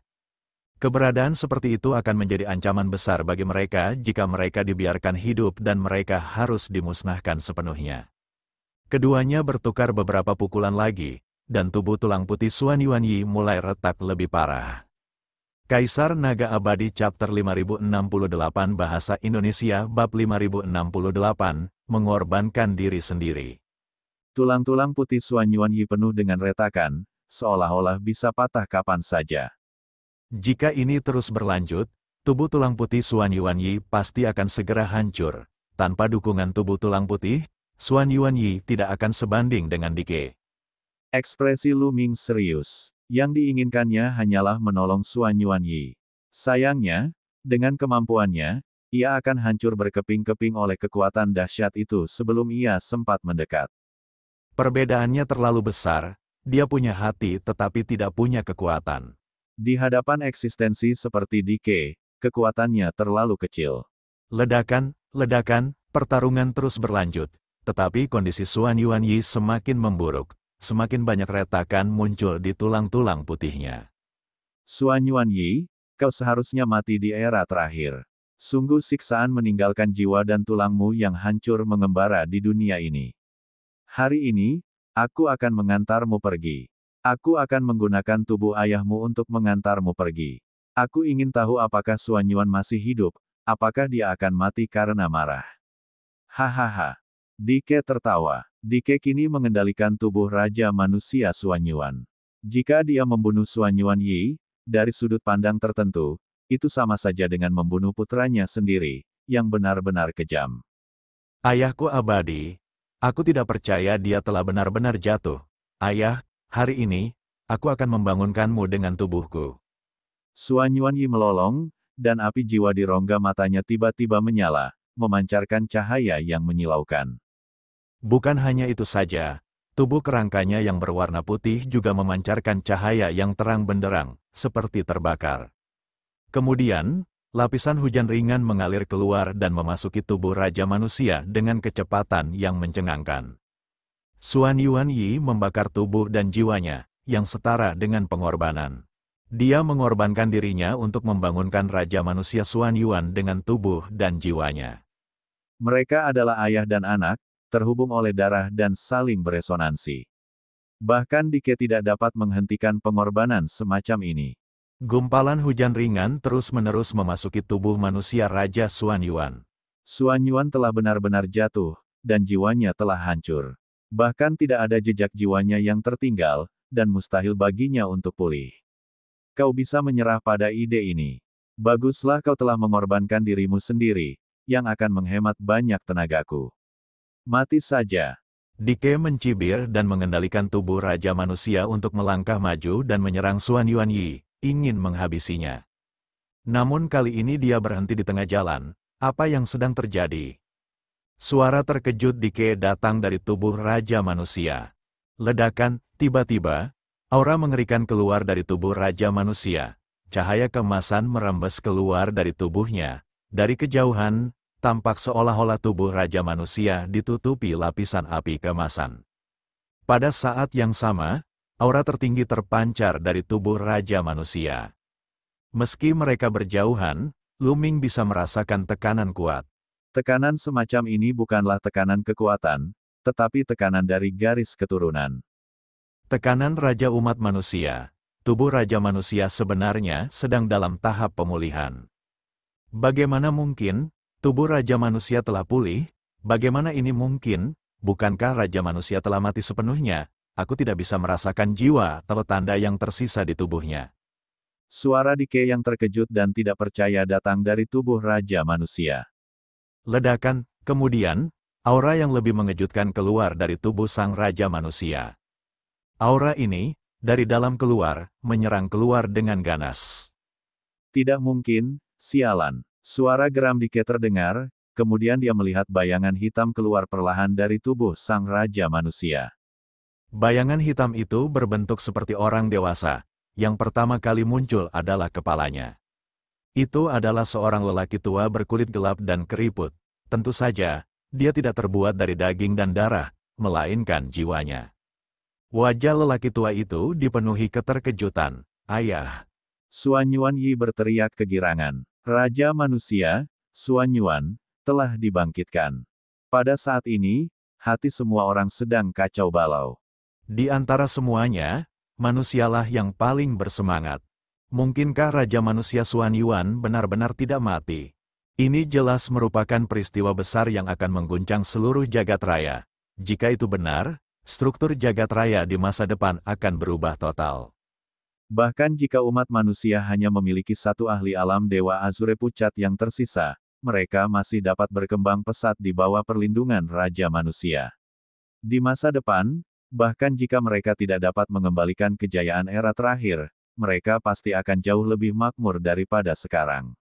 Keberadaan seperti itu akan menjadi ancaman besar bagi mereka jika mereka dibiarkan hidup dan mereka harus dimusnahkan sepenuhnya. Keduanya bertukar beberapa pukulan lagi, dan tubuh tulang putih Xuan Yuanyi mulai retak lebih parah. Kaisar Naga Abadi Chapter 5068 Bahasa Indonesia Bab 5068, mengorbankan diri sendiri. Tulang-tulang putih Xuan Yuanyi penuh dengan retakan, seolah-olah bisa patah kapan saja. Jika ini terus berlanjut, tubuh tulang putih Xuan Yuanyi pasti akan segera hancur. Tanpa dukungan tubuh tulang putih, Xuan Yuanyi tidak akan sebanding dengan Dike. Ekspresi Lu Ming serius. Yang diinginkannya hanyalah menolong Xuan Yuanyi. Sayangnya, dengan kemampuannya, ia akan hancur berkeping-keping oleh kekuatan dahsyat itu sebelum ia sempat mendekat. Perbedaannya terlalu besar, dia punya hati tetapi tidak punya kekuatan. Di hadapan eksistensi seperti Dike, kekuatannya terlalu kecil. Ledakan, pertarungan terus berlanjut, tetapi kondisi Xuan Yuanyi semakin memburuk. Semakin banyak retakan muncul di tulang-tulang putihnya. Xuan Yuanyi, kau seharusnya mati di era terakhir. Sungguh siksaan meninggalkan jiwa dan tulangmu yang hancur mengembara di dunia ini. Hari ini, aku akan mengantarmu pergi. Aku akan menggunakan tubuh ayahmu untuk mengantarmu pergi. Aku ingin tahu apakah Xuan Yuan masih hidup, apakah dia akan mati karena marah. Hahaha. Dike tertawa. Dike kini mengendalikan tubuh Raja Manusia Xuan Yuan. Jika dia membunuh Xuan Yuanyi, dari sudut pandang tertentu, itu sama saja dengan membunuh putranya sendiri, yang benar-benar kejam. Ayahku abadi, aku tidak percaya dia telah benar-benar jatuh. Ayah, hari ini, aku akan membangunkanmu dengan tubuhku. Xuan Yuanyi melolong, dan api jiwa di rongga matanya tiba-tiba menyala, memancarkan cahaya yang menyilaukan. Bukan hanya itu saja, tubuh kerangkanya yang berwarna putih juga memancarkan cahaya yang terang benderang, seperti terbakar. Kemudian, lapisan hujan ringan mengalir keluar dan memasuki tubuh Raja Manusia dengan kecepatan yang mencengangkan. Xuan Yuanyi membakar tubuh dan jiwanya, yang setara dengan pengorbanan. Dia mengorbankan dirinya untuk membangunkan Raja Manusia Xuan Yuan dengan tubuh dan jiwanya. Mereka adalah ayah dan anak, terhubung oleh darah dan saling beresonansi. Bahkan Dike tidak dapat menghentikan pengorbanan semacam ini. Gumpalan hujan ringan terus-menerus memasuki tubuh manusia Raja Xuan Yuan. Xuan Yuan telah benar-benar jatuh, dan jiwanya telah hancur. Bahkan tidak ada jejak jiwanya yang tertinggal, dan mustahil baginya untuk pulih. Kau bisa menyerah pada ide ini. Baguslah kau telah mengorbankan dirimu sendiri, yang akan menghemat banyak tenagaku. Mati saja. Dike mencibir dan mengendalikan tubuh Raja Manusia untuk melangkah maju dan menyerang Xuan Yuanyi, ingin menghabisinya. Namun kali ini dia berhenti di tengah jalan. Apa yang sedang terjadi? Suara terkejut Dike datang dari tubuh Raja Manusia. Ledakan, tiba-tiba, aura mengerikan keluar dari tubuh Raja Manusia. Cahaya keemasan merembes keluar dari tubuhnya. Dari kejauhan, tampak seolah-olah tubuh Raja Manusia ditutupi lapisan api keemasan. Pada saat yang sama, aura tertinggi terpancar dari tubuh Raja Manusia. Meski mereka berjauhan, Lu Ming bisa merasakan tekanan kuat. Tekanan semacam ini bukanlah tekanan kekuatan, tetapi tekanan dari garis keturunan. Tekanan Raja Umat Manusia. Tubuh Raja Manusia sebenarnya sedang dalam tahap pemulihan. Bagaimana mungkin? Tubuh Raja Manusia telah pulih? Bagaimana ini mungkin? Bukankah Raja Manusia telah mati sepenuhnya? Aku tidak bisa merasakan jiwa atau tanda yang tersisa di tubuhnya. Suara Dike yang terkejut dan tidak percaya datang dari tubuh Raja Manusia. Ledakan, kemudian, aura yang lebih mengejutkan keluar dari tubuh Sang Raja Manusia. Aura ini, dari dalam keluar, menyerang keluar dengan ganas. Tidak mungkin, sialan. Suara geram Dike terdengar, kemudian dia melihat bayangan hitam keluar perlahan dari tubuh Sang Raja Manusia. Bayangan hitam itu berbentuk seperti orang dewasa. Yang pertama kali muncul adalah kepalanya. Itu adalah seorang lelaki tua berkulit gelap dan keriput. Tentu saja, dia tidak terbuat dari daging dan darah, melainkan jiwanya. Wajah lelaki tua itu dipenuhi keterkejutan. Ayah. Suan Yuan Yi berteriak kegirangan. Raja Manusia, Suan Yuan, telah dibangkitkan. Pada saat ini, hati semua orang sedang kacau balau. Di antara semuanya, manusialah yang paling bersemangat. Mungkinkah Raja Manusia Suan Yuan benar-benar tidak mati? Ini jelas merupakan peristiwa besar yang akan mengguncang seluruh jagat raya. Jika itu benar, struktur jagat raya di masa depan akan berubah total. Bahkan jika umat manusia hanya memiliki satu ahli alam Dewa Azure Pucat yang tersisa, mereka masih dapat berkembang pesat di bawah perlindungan Raja Manusia. Di masa depan, bahkan jika mereka tidak dapat mengembalikan kejayaan era terakhir, mereka pasti akan jauh lebih makmur daripada sekarang.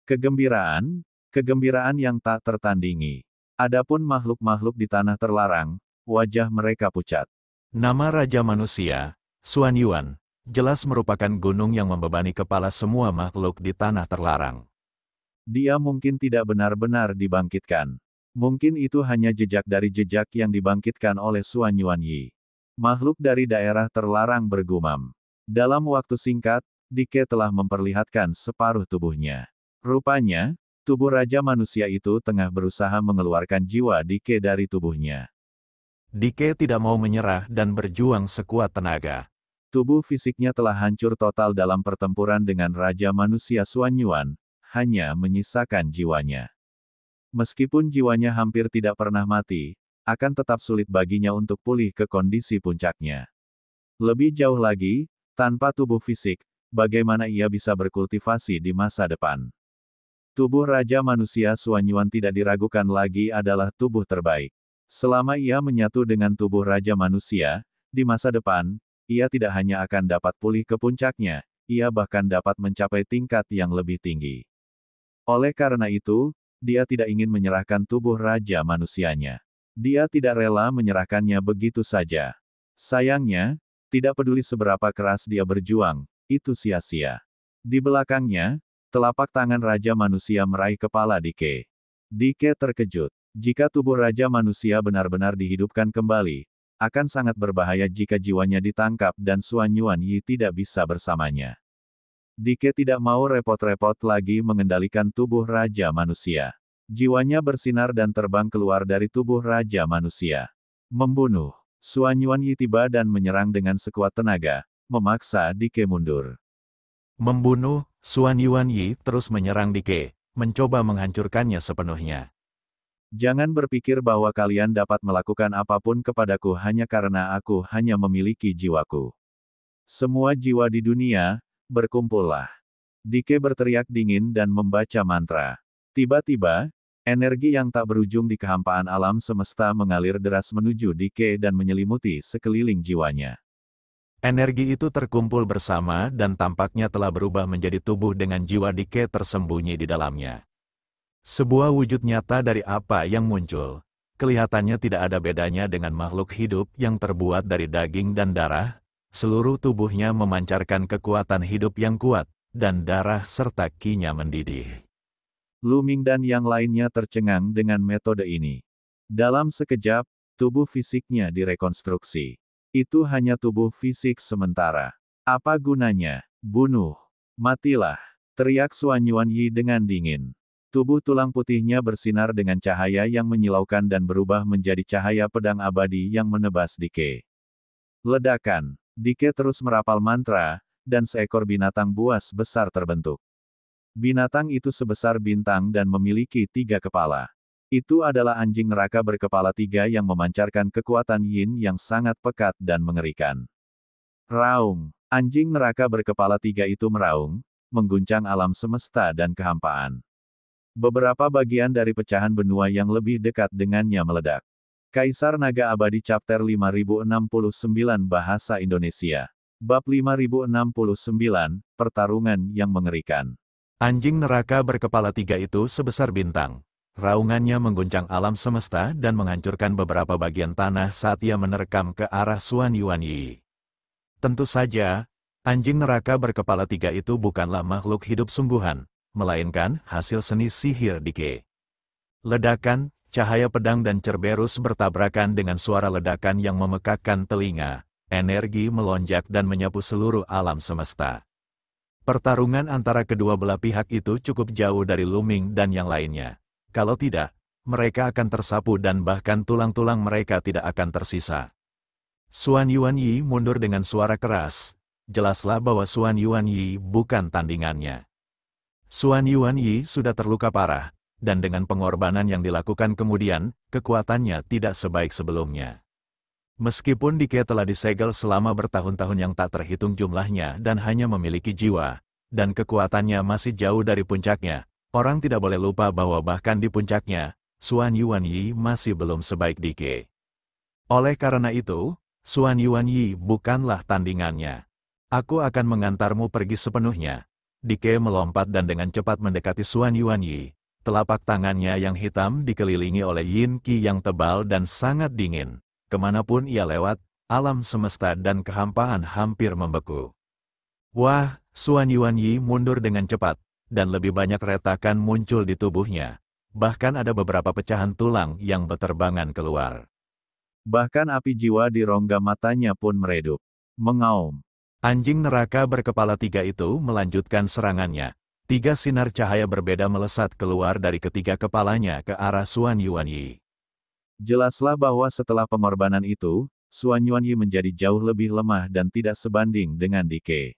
Kegembiraan yang tak tertandingi. Adapun makhluk-makhluk di tanah terlarang, wajah mereka pucat. Nama Raja Manusia, Suan Yuan, jelas merupakan gunung yang membebani kepala semua makhluk di tanah terlarang. Dia mungkin tidak benar-benar dibangkitkan. Mungkin itu hanya jejak dari jejak yang dibangkitkan oleh Suan Yuan Yi. Makhluk dari daerah terlarang bergumam. Dalam waktu singkat, Dike telah memperlihatkan separuh tubuhnya. Rupanya, tubuh Raja Manusia itu tengah berusaha mengeluarkan jiwa Dike dari tubuhnya. Dike tidak mau menyerah dan berjuang sekuat tenaga. Tubuh fisiknya telah hancur total dalam pertempuran dengan Raja Manusia Suan Yuan, hanya menyisakan jiwanya. Meskipun jiwanya hampir tidak pernah mati, akan tetap sulit baginya untuk pulih ke kondisi puncaknya. Lebih jauh lagi, tanpa tubuh fisik, bagaimana ia bisa berkultivasi di masa depan? Tubuh Raja Manusia Suan Yuan tidak diragukan lagi adalah tubuh terbaik. Selama ia menyatu dengan tubuh Raja Manusia, di masa depan, ia tidak hanya akan dapat pulih ke puncaknya, ia bahkan dapat mencapai tingkat yang lebih tinggi. Oleh karena itu, dia tidak ingin menyerahkan tubuh Raja Manusianya. Dia tidak rela menyerahkannya begitu saja. Sayangnya, tidak peduli seberapa keras dia berjuang, itu sia-sia. Di belakangnya, telapak tangan Raja Manusia meraih kepala Dike. Dike terkejut. Jika tubuh Raja Manusia benar-benar dihidupkan kembali, akan sangat berbahaya jika jiwanya ditangkap dan Suan Yuan Yi tidak bisa bersamanya. Dike tidak mau repot-repot lagi mengendalikan tubuh Raja Manusia. Jiwanya bersinar dan terbang keluar dari tubuh Raja Manusia. Membunuh. Suan Yuan Yi tiba dan menyerang dengan sekuat tenaga, memaksa Dike mundur. Membunuh, Suan Yuan Yi terus menyerang Dike, mencoba menghancurkannya sepenuhnya. Jangan berpikir bahwa kalian dapat melakukan apapun kepadaku hanya karena aku hanya memiliki jiwaku. Semua jiwa di dunia, berkumpullah. Dike berteriak dingin dan membaca mantra. Tiba-tiba, energi yang tak berujung di kehampaan alam semesta mengalir deras menuju Dike dan menyelimuti sekeliling jiwanya. Energi itu terkumpul bersama dan tampaknya telah berubah menjadi tubuh dengan jiwa Dike tersembunyi di dalamnya. Sebuah wujud nyata dari apa yang muncul. Kelihatannya tidak ada bedanya dengan makhluk hidup yang terbuat dari daging dan darah. Seluruh tubuhnya memancarkan kekuatan hidup yang kuat, dan darah serta kinya mendidih. Lu Ming dan yang lainnya tercengang dengan metode ini. Dalam sekejap, tubuh fisiknya direkonstruksi. Itu hanya tubuh fisik sementara. Apa gunanya? Bunuh. Matilah. Teriak Suan Yuan Yi dengan dingin. Tubuh tulang putihnya bersinar dengan cahaya yang menyilaukan dan berubah menjadi cahaya pedang abadi yang menebas Dike. Ledakan. Dike terus merapal mantra, dan seekor binatang buas besar terbentuk. Binatang itu sebesar bintang dan memiliki 3 kepala. Itu adalah anjing neraka berkepala 3 yang memancarkan kekuatan yin yang sangat pekat dan mengerikan. Raung. Anjing neraka berkepala 3 itu meraung, mengguncang alam semesta dan kehampaan. Beberapa bagian dari pecahan benua yang lebih dekat dengannya meledak. Kaisar Naga Abadi Chapter 5069 Bahasa Indonesia. Bab 5069, Pertarungan yang Mengerikan. Anjing neraka berkepala 3 itu sebesar bintang. Raungannya mengguncang alam semesta dan menghancurkan beberapa bagian tanah saat ia menerkam ke arah Xuan Yuanyi. Tentu saja, anjing neraka berkepala 3 itu bukanlah makhluk hidup sungguhan, melainkan hasil seni sihir Dike. Ledakan, cahaya pedang dan Cerberus bertabrakan dengan suara ledakan yang memekakkan telinga. Energi melonjak dan menyapu seluruh alam semesta. Pertarungan antara kedua belah pihak itu cukup jauh dari Lu Ming dan yang lainnya. Kalau tidak, mereka akan tersapu dan bahkan tulang-tulang mereka tidak akan tersisa. Xuan Yuanyi mundur dengan suara keras. Jelaslah bahwa Xuan Yuanyi bukan tandingannya. Xuan Yuanyi sudah terluka parah, dan dengan pengorbanan yang dilakukan kemudian, kekuatannya tidak sebaik sebelumnya. Meskipun Dike telah disegel selama bertahun-tahun yang tak terhitung jumlahnya dan hanya memiliki jiwa, dan kekuatannya masih jauh dari puncaknya, orang tidak boleh lupa bahwa bahkan di puncaknya, Xuan Yuanyi masih belum sebaik Dike. Oleh karena itu, Xuan Yuanyi bukanlah tandingannya. Aku akan mengantarmu pergi sepenuhnya. Dike melompat dan dengan cepat mendekati Xuan Yuanyi. Telapak tangannya yang hitam dikelilingi oleh yin qi yang tebal dan sangat dingin. Kemanapun ia lewat, alam semesta dan kehampaan hampir membeku. Wah, Xuan Yuanyi mundur dengan cepat, dan lebih banyak retakan muncul di tubuhnya. Bahkan ada beberapa pecahan tulang yang beterbangan keluar. Bahkan api jiwa di rongga matanya pun meredup. Mengaum. Anjing neraka berkepala 3 itu melanjutkan serangannya. 3 sinar cahaya berbeda melesat keluar dari ketiga kepalanya ke arah Xuan Yuanyi. Jelaslah bahwa setelah pengorbanan itu, Xuan Yuanyi menjadi jauh lebih lemah dan tidak sebanding dengan Dike.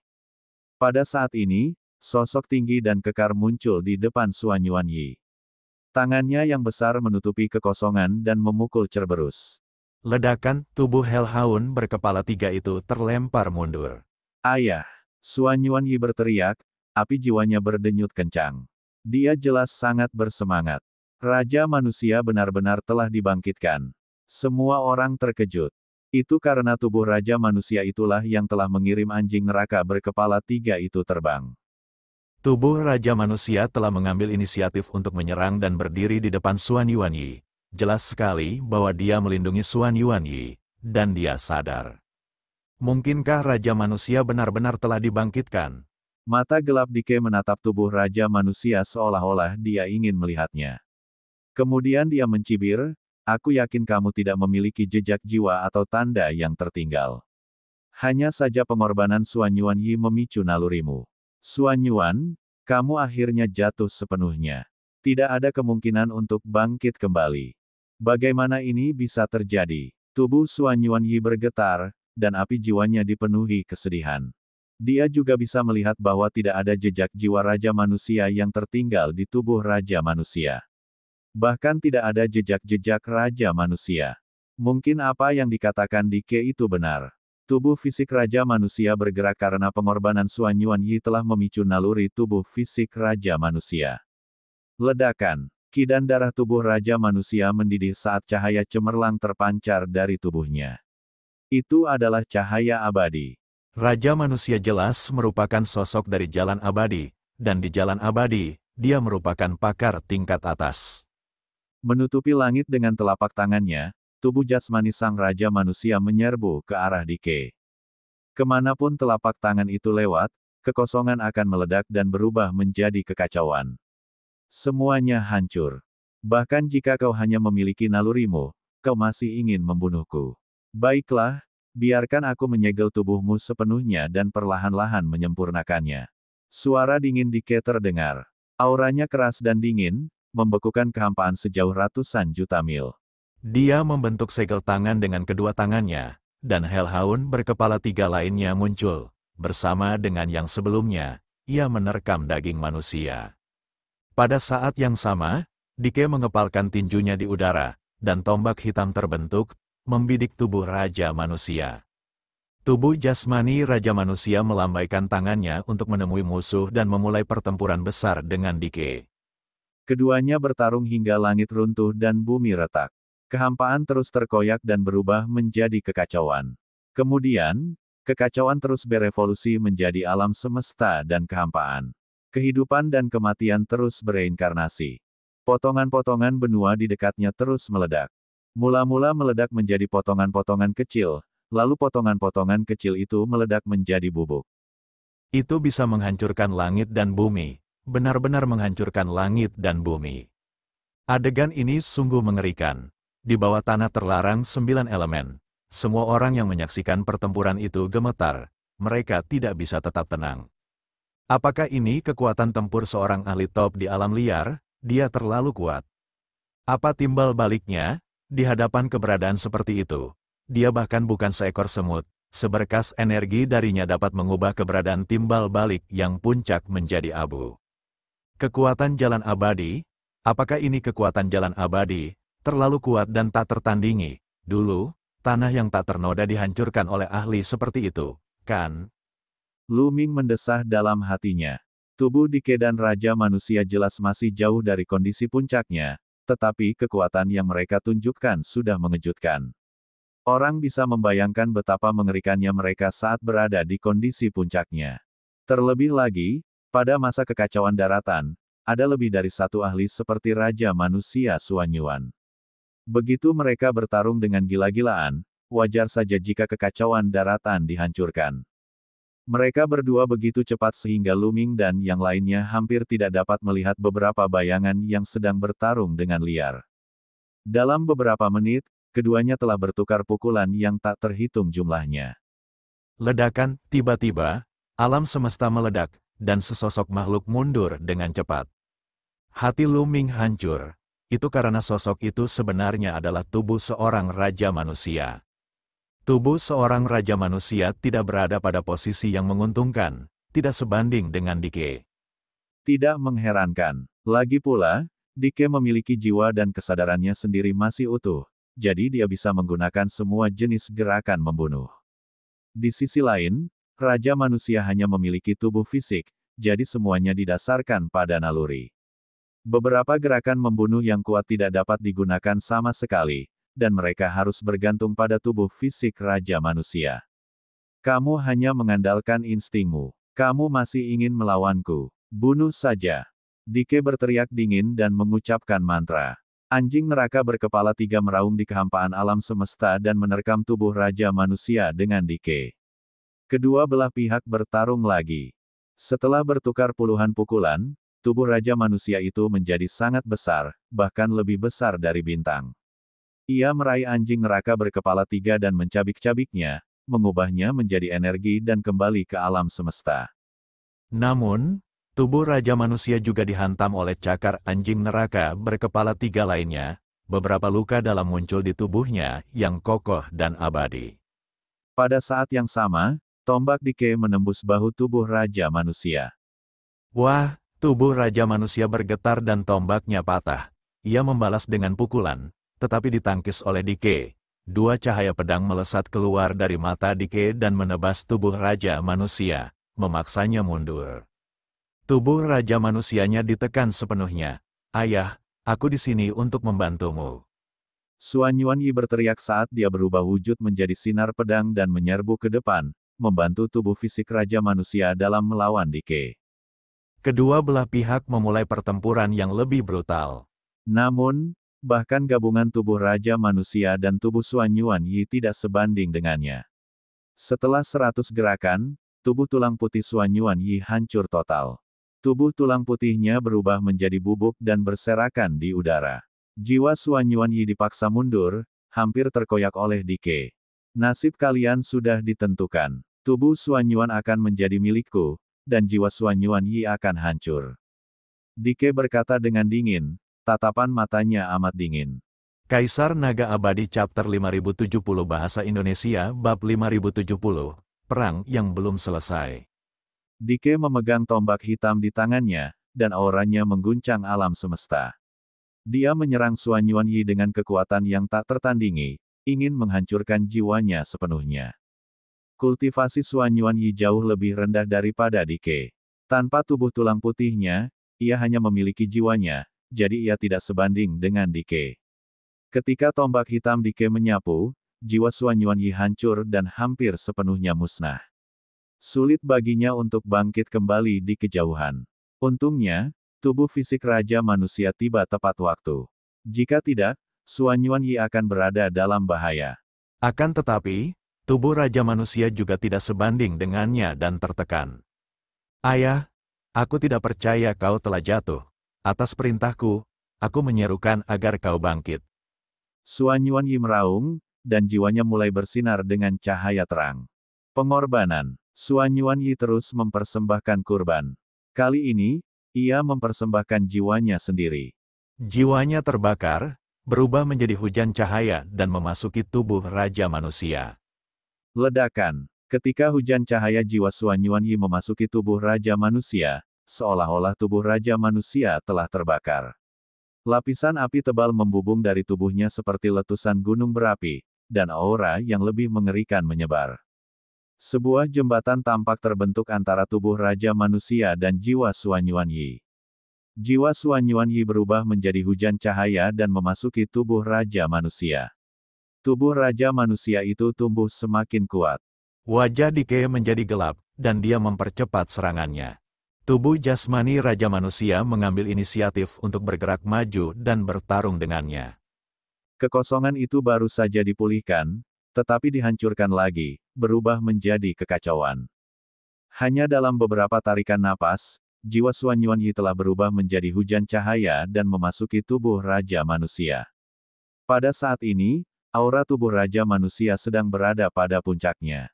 Pada saat ini, sosok tinggi dan kekar muncul di depan Xuan Yuanyi. Tangannya yang besar menutupi kekosongan dan memukul Cerberus. Ledakan, tubuh Hellhound berkepala 3 itu terlempar mundur. Ayah! Xuan Yuanyi berteriak, api jiwanya berdenyut kencang. Dia jelas sangat bersemangat. Raja manusia benar-benar telah dibangkitkan. Semua orang terkejut. Itu karena tubuh Raja manusia itulah yang telah mengirim anjing neraka berkepala 3 itu terbang. Tubuh Raja manusia telah mengambil inisiatif untuk menyerang dan berdiri di depan Xuan Yuanyi. Jelas sekali bahwa dia melindungi Xuan Yuanyi, dan dia sadar. Mungkinkah Raja manusia benar-benar telah dibangkitkan? Mata gelap Dike menatap tubuh Raja manusia seolah-olah dia ingin melihatnya. Kemudian dia mencibir, aku yakin kamu tidak memiliki jejak jiwa atau tanda yang tertinggal. Hanya saja pengorbanan Xuan Yuanyi memicu nalurimu. Xuan Yuan, kamu akhirnya jatuh sepenuhnya. Tidak ada kemungkinan untuk bangkit kembali. Bagaimana ini bisa terjadi? Tubuh Xuan Yuanyi bergetar, dan api jiwanya dipenuhi kesedihan. Dia juga bisa melihat bahwa tidak ada jejak jiwa Raja manusia yang tertinggal di tubuh Raja manusia. Bahkan tidak ada jejak-jejak Raja manusia. Mungkin apa yang dikatakan Dike itu benar. Tubuh fisik Raja manusia bergerak karena pengorbanan Xuan Yuanyi telah memicu naluri tubuh fisik Raja manusia. Ledakan. Qi dan darah tubuh Raja manusia mendidih saat cahaya cemerlang terpancar dari tubuhnya. Itu adalah cahaya abadi. Raja manusia jelas merupakan sosok dari jalan abadi, dan di jalan abadi, dia merupakan pakar tingkat atas. Menutupi langit dengan telapak tangannya, tubuh jasmani sang Raja manusia menyerbu ke arah Dike. Kemanapun telapak tangan itu lewat, kekosongan akan meledak dan berubah menjadi kekacauan. Semuanya hancur. Bahkan jika kau hanya memiliki nalurimu, kau masih ingin membunuhku. Baiklah, biarkan aku menyegel tubuhmu sepenuhnya dan perlahan-lahan menyempurnakannya. Suara dingin Dike terdengar. Auranya keras dan dingin, membekukan kehampaan sejauh ratusan juta mil. Dia membentuk segel tangan dengan kedua tangannya, dan hellhound berkepala 3 lainnya muncul. Bersama dengan yang sebelumnya, ia menerkam daging manusia. Pada saat yang sama, Dike mengepalkan tinjunya di udara, dan tombak hitam terbentuk, membidik tubuh Raja Manusia. Tubuh jasmani Raja Manusia melambaikan tangannya untuk menemui musuh dan memulai pertempuran besar dengan Dike. Keduanya bertarung hingga langit runtuh dan bumi retak. Kehampaan terus terkoyak dan berubah menjadi kekacauan. Kemudian, kekacauan terus berevolusi menjadi alam semesta dan kehampaan. Kehidupan dan kematian terus bereinkarnasi. Potongan-potongan benua di dekatnya terus meledak. Mula-mula meledak menjadi potongan-potongan kecil, lalu potongan-potongan kecil itu meledak menjadi bubuk. Itu bisa menghancurkan langit dan bumi, benar-benar menghancurkan langit dan bumi. Adegan ini sungguh mengerikan. Di bawah tanah terlarang 9 elemen. Semua orang yang menyaksikan pertempuran itu gemetar. Mereka tidak bisa tetap tenang. Apakah ini kekuatan tempur seorang ahli top di alam liar? Dia terlalu kuat. Apa timbal baliknya? Di hadapan keberadaan seperti itu, dia bahkan bukan seekor semut. Seberkas energi darinya dapat mengubah keberadaan timbal balik yang puncak menjadi abu. Kekuatan jalan abadi? Apakah ini kekuatan jalan abadi? Terlalu kuat dan tak tertandingi. Dulu, tanah yang tak ternoda dihancurkan oleh ahli seperti itu, kan? Lu Ming mendesah dalam hatinya. Tubuh Dike dan Raja Manusia jelas masih jauh dari kondisi puncaknya, tetapi kekuatan yang mereka tunjukkan sudah mengejutkan. Orang bisa membayangkan betapa mengerikannya mereka saat berada di kondisi puncaknya. Terlebih lagi, pada masa kekacauan daratan, ada lebih dari satu ahli seperti Raja Manusia Suanyuan. Begitu mereka bertarung dengan gila-gilaan, wajar saja jika kekacauan daratan dihancurkan. Mereka berdua begitu cepat sehingga Lu Ming dan yang lainnya hampir tidak dapat melihat beberapa bayangan yang sedang bertarung dengan liar. Dalam beberapa menit, keduanya telah bertukar pukulan yang tak terhitung jumlahnya. Ledakan, tiba-tiba, alam semesta meledak, dan sesosok makhluk mundur dengan cepat. Hati Lu Ming hancur. Itu karena sosok itu sebenarnya adalah tubuh seorang Raja Manusia. Tubuh seorang Raja Manusia tidak berada pada posisi yang menguntungkan, tidak sebanding dengan Dike. Tidak mengherankan. Lagi pula, Dike memiliki jiwa dan kesadarannya sendiri masih utuh, jadi dia bisa menggunakan semua jenis gerakan membunuh. Di sisi lain, Raja Manusia hanya memiliki tubuh fisik, jadi semuanya didasarkan pada naluri. Beberapa gerakan membunuh yang kuat tidak dapat digunakan sama sekali, dan mereka harus bergantung pada tubuh fisik Raja Manusia. Kamu hanya mengandalkan instingmu. Kamu masih ingin melawanku. Bunuh saja. Dike berteriak dingin dan mengucapkan mantra. Anjing neraka berkepala 3 meraung di kehampaan alam semesta dan menerkam tubuh Raja Manusia dengan Dike. Kedua belah pihak bertarung lagi. Setelah bertukar puluhan pukulan, tubuh Raja Manusia itu menjadi sangat besar, bahkan lebih besar dari bintang. Ia meraih anjing neraka berkepala 3 dan mencabik-cabiknya, mengubahnya menjadi energi dan kembali ke alam semesta. Namun, tubuh Raja Manusia juga dihantam oleh cakar anjing neraka berkepala 3 lainnya, beberapa luka dalam muncul di tubuhnya yang kokoh dan abadi. Pada saat yang sama, tombak Dike menembus bahu tubuh Raja Manusia. Wah, tubuh Raja Manusia bergetar dan tombaknya patah. Ia membalas dengan pukulan, tetapi ditangkis oleh Dike. 2 cahaya pedang melesat keluar dari mata Dike dan menebas tubuh Raja Manusia, memaksanya mundur. Tubuh Raja Manusianya ditekan sepenuhnya. Ayah, aku di sini untuk membantumu. Suanyuan Yi berteriak saat dia berubah wujud menjadi sinar pedang dan menyerbu ke depan, membantu tubuh fisik Raja Manusia dalam melawan Dike. Kedua belah pihak memulai pertempuran yang lebih brutal. Namun, bahkan gabungan tubuh Raja Manusia dan tubuh Suanyuan Yi tidak sebanding dengannya. Setelah 100 gerakan, tubuh tulang putih Suanyuan Yi hancur total. Tubuh tulang putihnya berubah menjadi bubuk dan berserakan di udara. Jiwa Suanyuan Yi dipaksa mundur, hampir terkoyak oleh Dike. Nasib kalian sudah ditentukan. Tubuh Suanyuan akan menjadi milikku, dan jiwa Suanyuan Yi akan hancur. Dike berkata dengan dingin, tatapan matanya amat dingin. Kaisar Naga Abadi Chapter 5070 Bahasa Indonesia Bab 5070, Perang yang belum selesai. Dike memegang tombak hitam di tangannya, dan auranya mengguncang alam semesta. Dia menyerang Suan Yuanyi dengan kekuatan yang tak tertandingi, ingin menghancurkan jiwanya sepenuhnya. Kultivasi Suan Yuanyi jauh lebih rendah daripada Dike. Tanpa tubuh tulang putihnya, ia hanya memiliki jiwanya, jadi ia tidak sebanding dengan Dike. Ketika tombak hitam Dike menyapu, jiwa Suan Yuanyi hancur dan hampir sepenuhnya musnah. Sulit baginya untuk bangkit kembali di kejauhan. Untungnya, tubuh fisik Raja Manusia tiba tepat waktu. Jika tidak, Suan Yuanyi akan berada dalam bahaya. Akan tetapi, tubuh Raja Manusia juga tidak sebanding dengannya dan tertekan. Ayah, aku tidak percaya kau telah jatuh. Atas perintahku, aku menyerukan agar kau bangkit. Suan Yuanyi meraung, dan jiwanya mulai bersinar dengan cahaya terang. Pengorbanan. Suan Yuanyi terus mempersembahkan kurban. Kali ini, ia mempersembahkan jiwanya sendiri. Jiwanya terbakar, berubah menjadi hujan cahaya dan memasuki tubuh Raja Manusia. Ledakan. Ketika hujan cahaya jiwa Suan Yuanyi memasuki tubuh Raja Manusia, seolah-olah tubuh Raja Manusia telah terbakar. Lapisan api tebal membubung dari tubuhnya seperti letusan gunung berapi, dan aura yang lebih mengerikan menyebar. Sebuah jembatan tampak terbentuk antara tubuh Raja Manusia dan jiwa Suan Yuanyi. Jiwa Suan Yuanyi berubah menjadi hujan cahaya dan memasuki tubuh Raja Manusia. Tubuh Raja Manusia itu tumbuh semakin kuat. Wajah Dike menjadi gelap, dan dia mempercepat serangannya. Tubuh jasmani Raja Manusia mengambil inisiatif untuk bergerak maju dan bertarung dengannya. Kekosongan itu baru saja dipulihkan, tetapi dihancurkan lagi, berubah menjadi kekacauan. Hanya dalam beberapa tarikan napas, jiwa Suan Yuanyi telah berubah menjadi hujan cahaya dan memasuki tubuh Raja Manusia. Pada saat ini, aura tubuh Raja Manusia sedang berada pada puncaknya.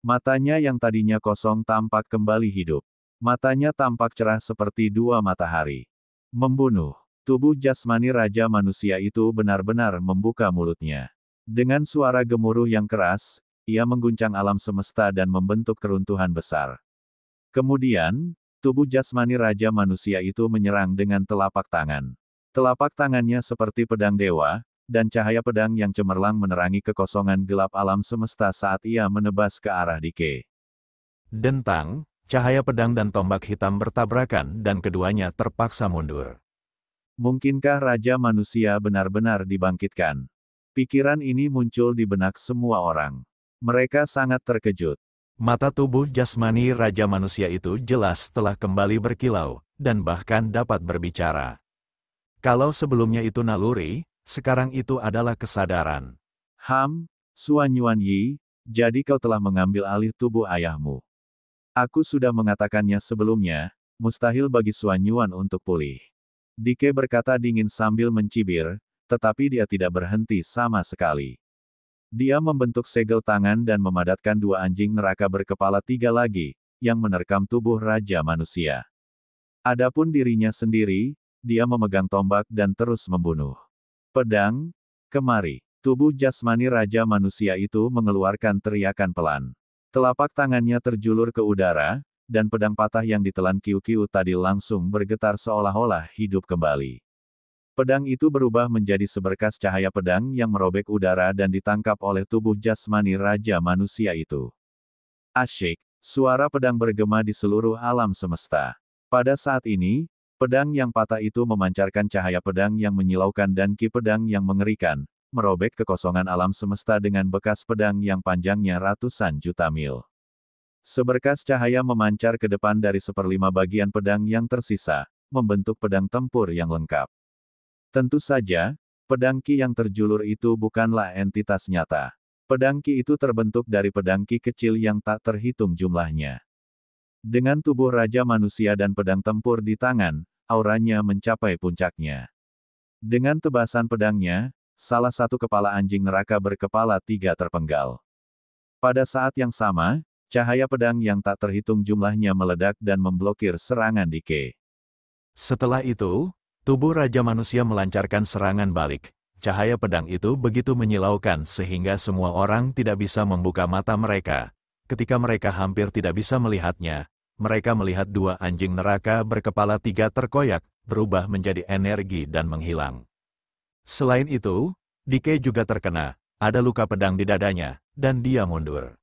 Matanya yang tadinya kosong tampak kembali hidup. Matanya tampak cerah seperti dua matahari. Membunuh. Tubuh jasmani Raja Manusia itu benar-benar membuka mulutnya. Dengan suara gemuruh yang keras, ia mengguncang alam semesta dan membentuk keruntuhan besar. Kemudian, tubuh jasmani Raja Manusia itu menyerang dengan telapak tangan. Telapak tangannya seperti pedang dewa, dan cahaya pedang yang cemerlang menerangi kekosongan gelap alam semesta saat ia menebas ke arah Dike. Dentang, cahaya pedang dan tombak hitam bertabrakan dan keduanya terpaksa mundur. Mungkinkah Raja Manusia benar-benar dibangkitkan? Pikiran ini muncul di benak semua orang. Mereka sangat terkejut. Mata tubuh jasmani Raja Manusia itu jelas telah kembali berkilau, dan bahkan dapat berbicara. Kalau sebelumnya itu naluri, sekarang itu adalah kesadaran. Suan Yuanyi, jadi kau telah mengambil alih tubuh ayahmu. Aku sudah mengatakannya sebelumnya, mustahil bagi Suan Yuan untuk pulih. Dike berkata dingin sambil mencibir, tetapi dia tidak berhenti sama sekali. Dia membentuk segel tangan dan memadatkan dua anjing neraka berkepala tiga lagi, yang menerkam tubuh Raja Manusia. Adapun dirinya sendiri, dia memegang tombak dan terus membunuh. Pedang, kemari. Tubuh jasmani Raja Manusia itu mengeluarkan teriakan pelan. Telapak tangannya terjulur ke udara, dan pedang patah yang ditelan Kiu-Kiu tadi langsung bergetar seolah-olah hidup kembali. Pedang itu berubah menjadi seberkas cahaya pedang yang merobek udara dan ditangkap oleh tubuh jasmani Raja Manusia itu. Asyik, suara pedang bergema di seluruh alam semesta. Pada saat ini, pedang yang patah itu memancarkan cahaya pedang yang menyilaukan dan ki pedang yang mengerikan, merobek kekosongan alam semesta dengan bekas pedang yang panjangnya ratusan juta mil. Seberkas cahaya memancar ke depan dari seperlima bagian pedang yang tersisa, membentuk pedang tempur yang lengkap. Tentu saja, pedang ki yang terjulur itu bukanlah entitas nyata. Pedang ki itu terbentuk dari pedang ki kecil yang tak terhitung jumlahnya. Dengan tubuh Raja Manusia dan pedang tempur di tangan, auranya mencapai puncaknya. Dengan tebasan pedangnya, salah satu kepala anjing neraka berkepala tiga terpenggal. Pada saat yang sama, cahaya pedang yang tak terhitung jumlahnya meledak dan memblokir serangan Dike. Setelah itu, tubuh Raja Manusia melancarkan serangan balik. Cahaya pedang itu begitu menyilaukan sehingga semua orang tidak bisa membuka mata mereka. Ketika mereka hampir tidak bisa melihatnya, mereka melihat dua anjing neraka berkepala tiga terkoyak, berubah menjadi energi dan menghilang. Selain itu, Dike juga terkena, ada luka pedang di dadanya, dan dia mundur.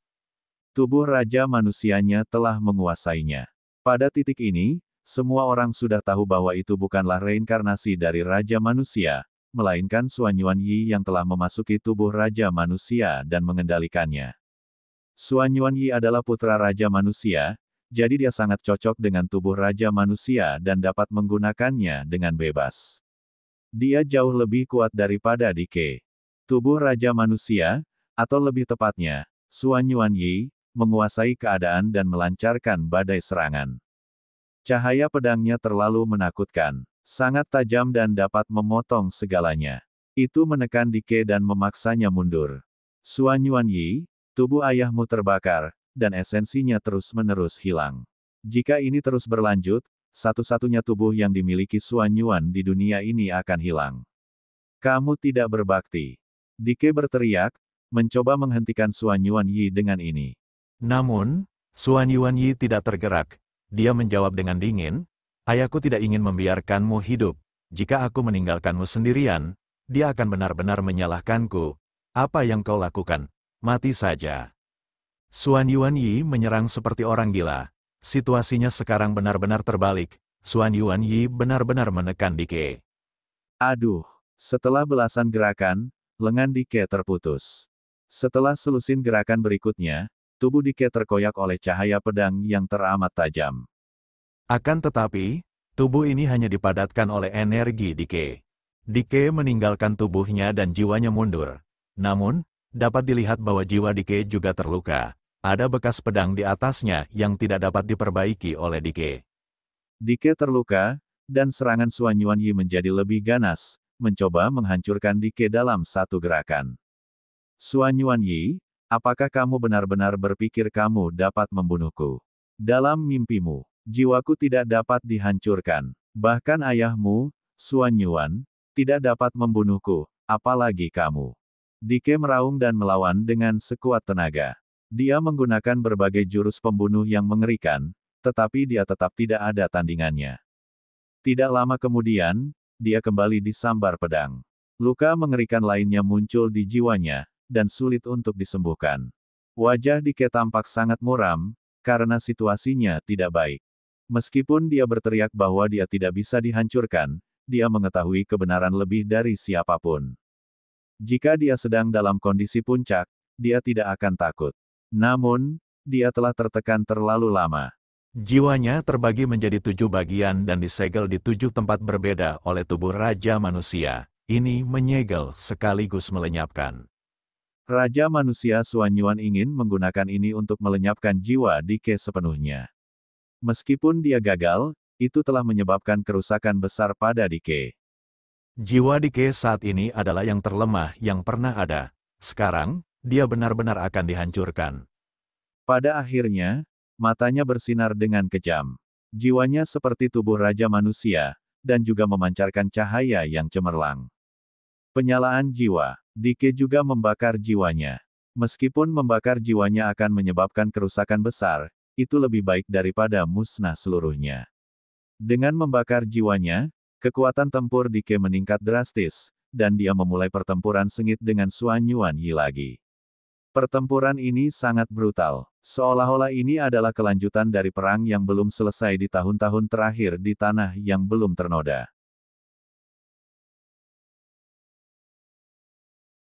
Tubuh Raja Manusianya telah menguasainya. Pada titik ini, semua orang sudah tahu bahwa itu bukanlah reinkarnasi dari Raja Manusia, melainkan Xuan Yuanyi yang telah memasuki tubuh Raja Manusia dan mengendalikannya. Xuan Yuanyi adalah putra Raja Manusia, jadi dia sangat cocok dengan tubuh Raja Manusia dan dapat menggunakannya dengan bebas. Dia jauh lebih kuat daripada Dike. Tubuh Raja Manusia, atau lebih tepatnya, Xuan Yuanyi, menguasai keadaan dan melancarkan badai serangan. Cahaya pedangnya terlalu menakutkan. Sangat tajam dan dapat memotong segalanya. Itu menekan Dike dan memaksanya mundur. Xuan Yuanyi, tubuh ayahmu terbakar, dan esensinya terus-menerus hilang. Jika ini terus berlanjut, satu-satunya tubuh yang dimiliki Xuan Yuan di dunia ini akan hilang. Kamu tidak berbakti. Dike berteriak, mencoba menghentikan Xuan Yuanyi dengan ini. Namun, Xuan Yuanyi tidak tergerak. Dia menjawab dengan dingin, ayahku tidak ingin membiarkanmu hidup. Jika aku meninggalkanmu sendirian, dia akan benar-benar menyalahkanku. Apa yang kau lakukan? Mati saja. Xuan Yuanyi menyerang seperti orang gila. Situasinya sekarang benar-benar terbalik. Xuan Yuanyi benar-benar menekan Dike. Aduh, setelah belasan gerakan, lengan Dike terputus. Setelah selusin gerakan berikutnya, tubuh Dike terkoyak oleh cahaya pedang yang teramat tajam. Akan tetapi, tubuh ini hanya dipadatkan oleh energi Dike. Dike meninggalkan tubuhnya dan jiwanya mundur. Namun, dapat dilihat bahwa jiwa Dike juga terluka. Ada bekas pedang di atasnya yang tidak dapat diperbaiki oleh Dike. Dike terluka, dan serangan Xuan Yuanyi menjadi lebih ganas, mencoba menghancurkan Dike dalam satu gerakan. Xuan Yuanyi, apakah kamu benar-benar berpikir kamu dapat membunuhku? Dalam mimpimu, jiwaku tidak dapat dihancurkan. Bahkan ayahmu, Xuan Yuan, tidak dapat membunuhku, apalagi kamu. Dike meraung dan melawan dengan sekuat tenaga. Dia menggunakan berbagai jurus pembunuh yang mengerikan, tetapi dia tetap tidak ada tandingannya. Tidak lama kemudian, dia kembali disambar pedang. Luka mengerikan lainnya muncul di jiwanya, dan sulit untuk disembuhkan. Wajah Dike tampak sangat muram, karena situasinya tidak baik. Meskipun dia berteriak bahwa dia tidak bisa dihancurkan, dia mengetahui kebenaran lebih dari siapapun. Jika dia sedang dalam kondisi puncak, dia tidak akan takut. Namun, dia telah tertekan terlalu lama. Jiwanya terbagi menjadi 7 bagian dan disegel di 7 tempat berbeda oleh tubuh Raja Manusia. Ini menyegel sekaligus melenyapkan. Raja Manusia Xuan Yuan ingin menggunakan ini untuk melenyapkan jiwa Dike sepenuhnya. Meskipun dia gagal, itu telah menyebabkan kerusakan besar pada Dike. Jiwa Dike saat ini adalah yang terlemah yang pernah ada. Sekarang, dia benar-benar akan dihancurkan. Pada akhirnya, matanya bersinar dengan kejam. Jiwanya seperti tubuh Raja Manusia, dan juga memancarkan cahaya yang cemerlang. Penyalaan jiwa. Dike juga membakar jiwanya. Meskipun membakar jiwanya akan menyebabkan kerusakan besar, itu lebih baik daripada musnah seluruhnya. Dengan membakar jiwanya, kekuatan tempur Dike meningkat drastis, dan dia memulai pertempuran sengit dengan Xuan Yuanyi lagi. Pertempuran ini sangat brutal, seolah-olah ini adalah kelanjutan dari perang yang belum selesai di tahun-tahun terakhir di tanah yang belum ternoda.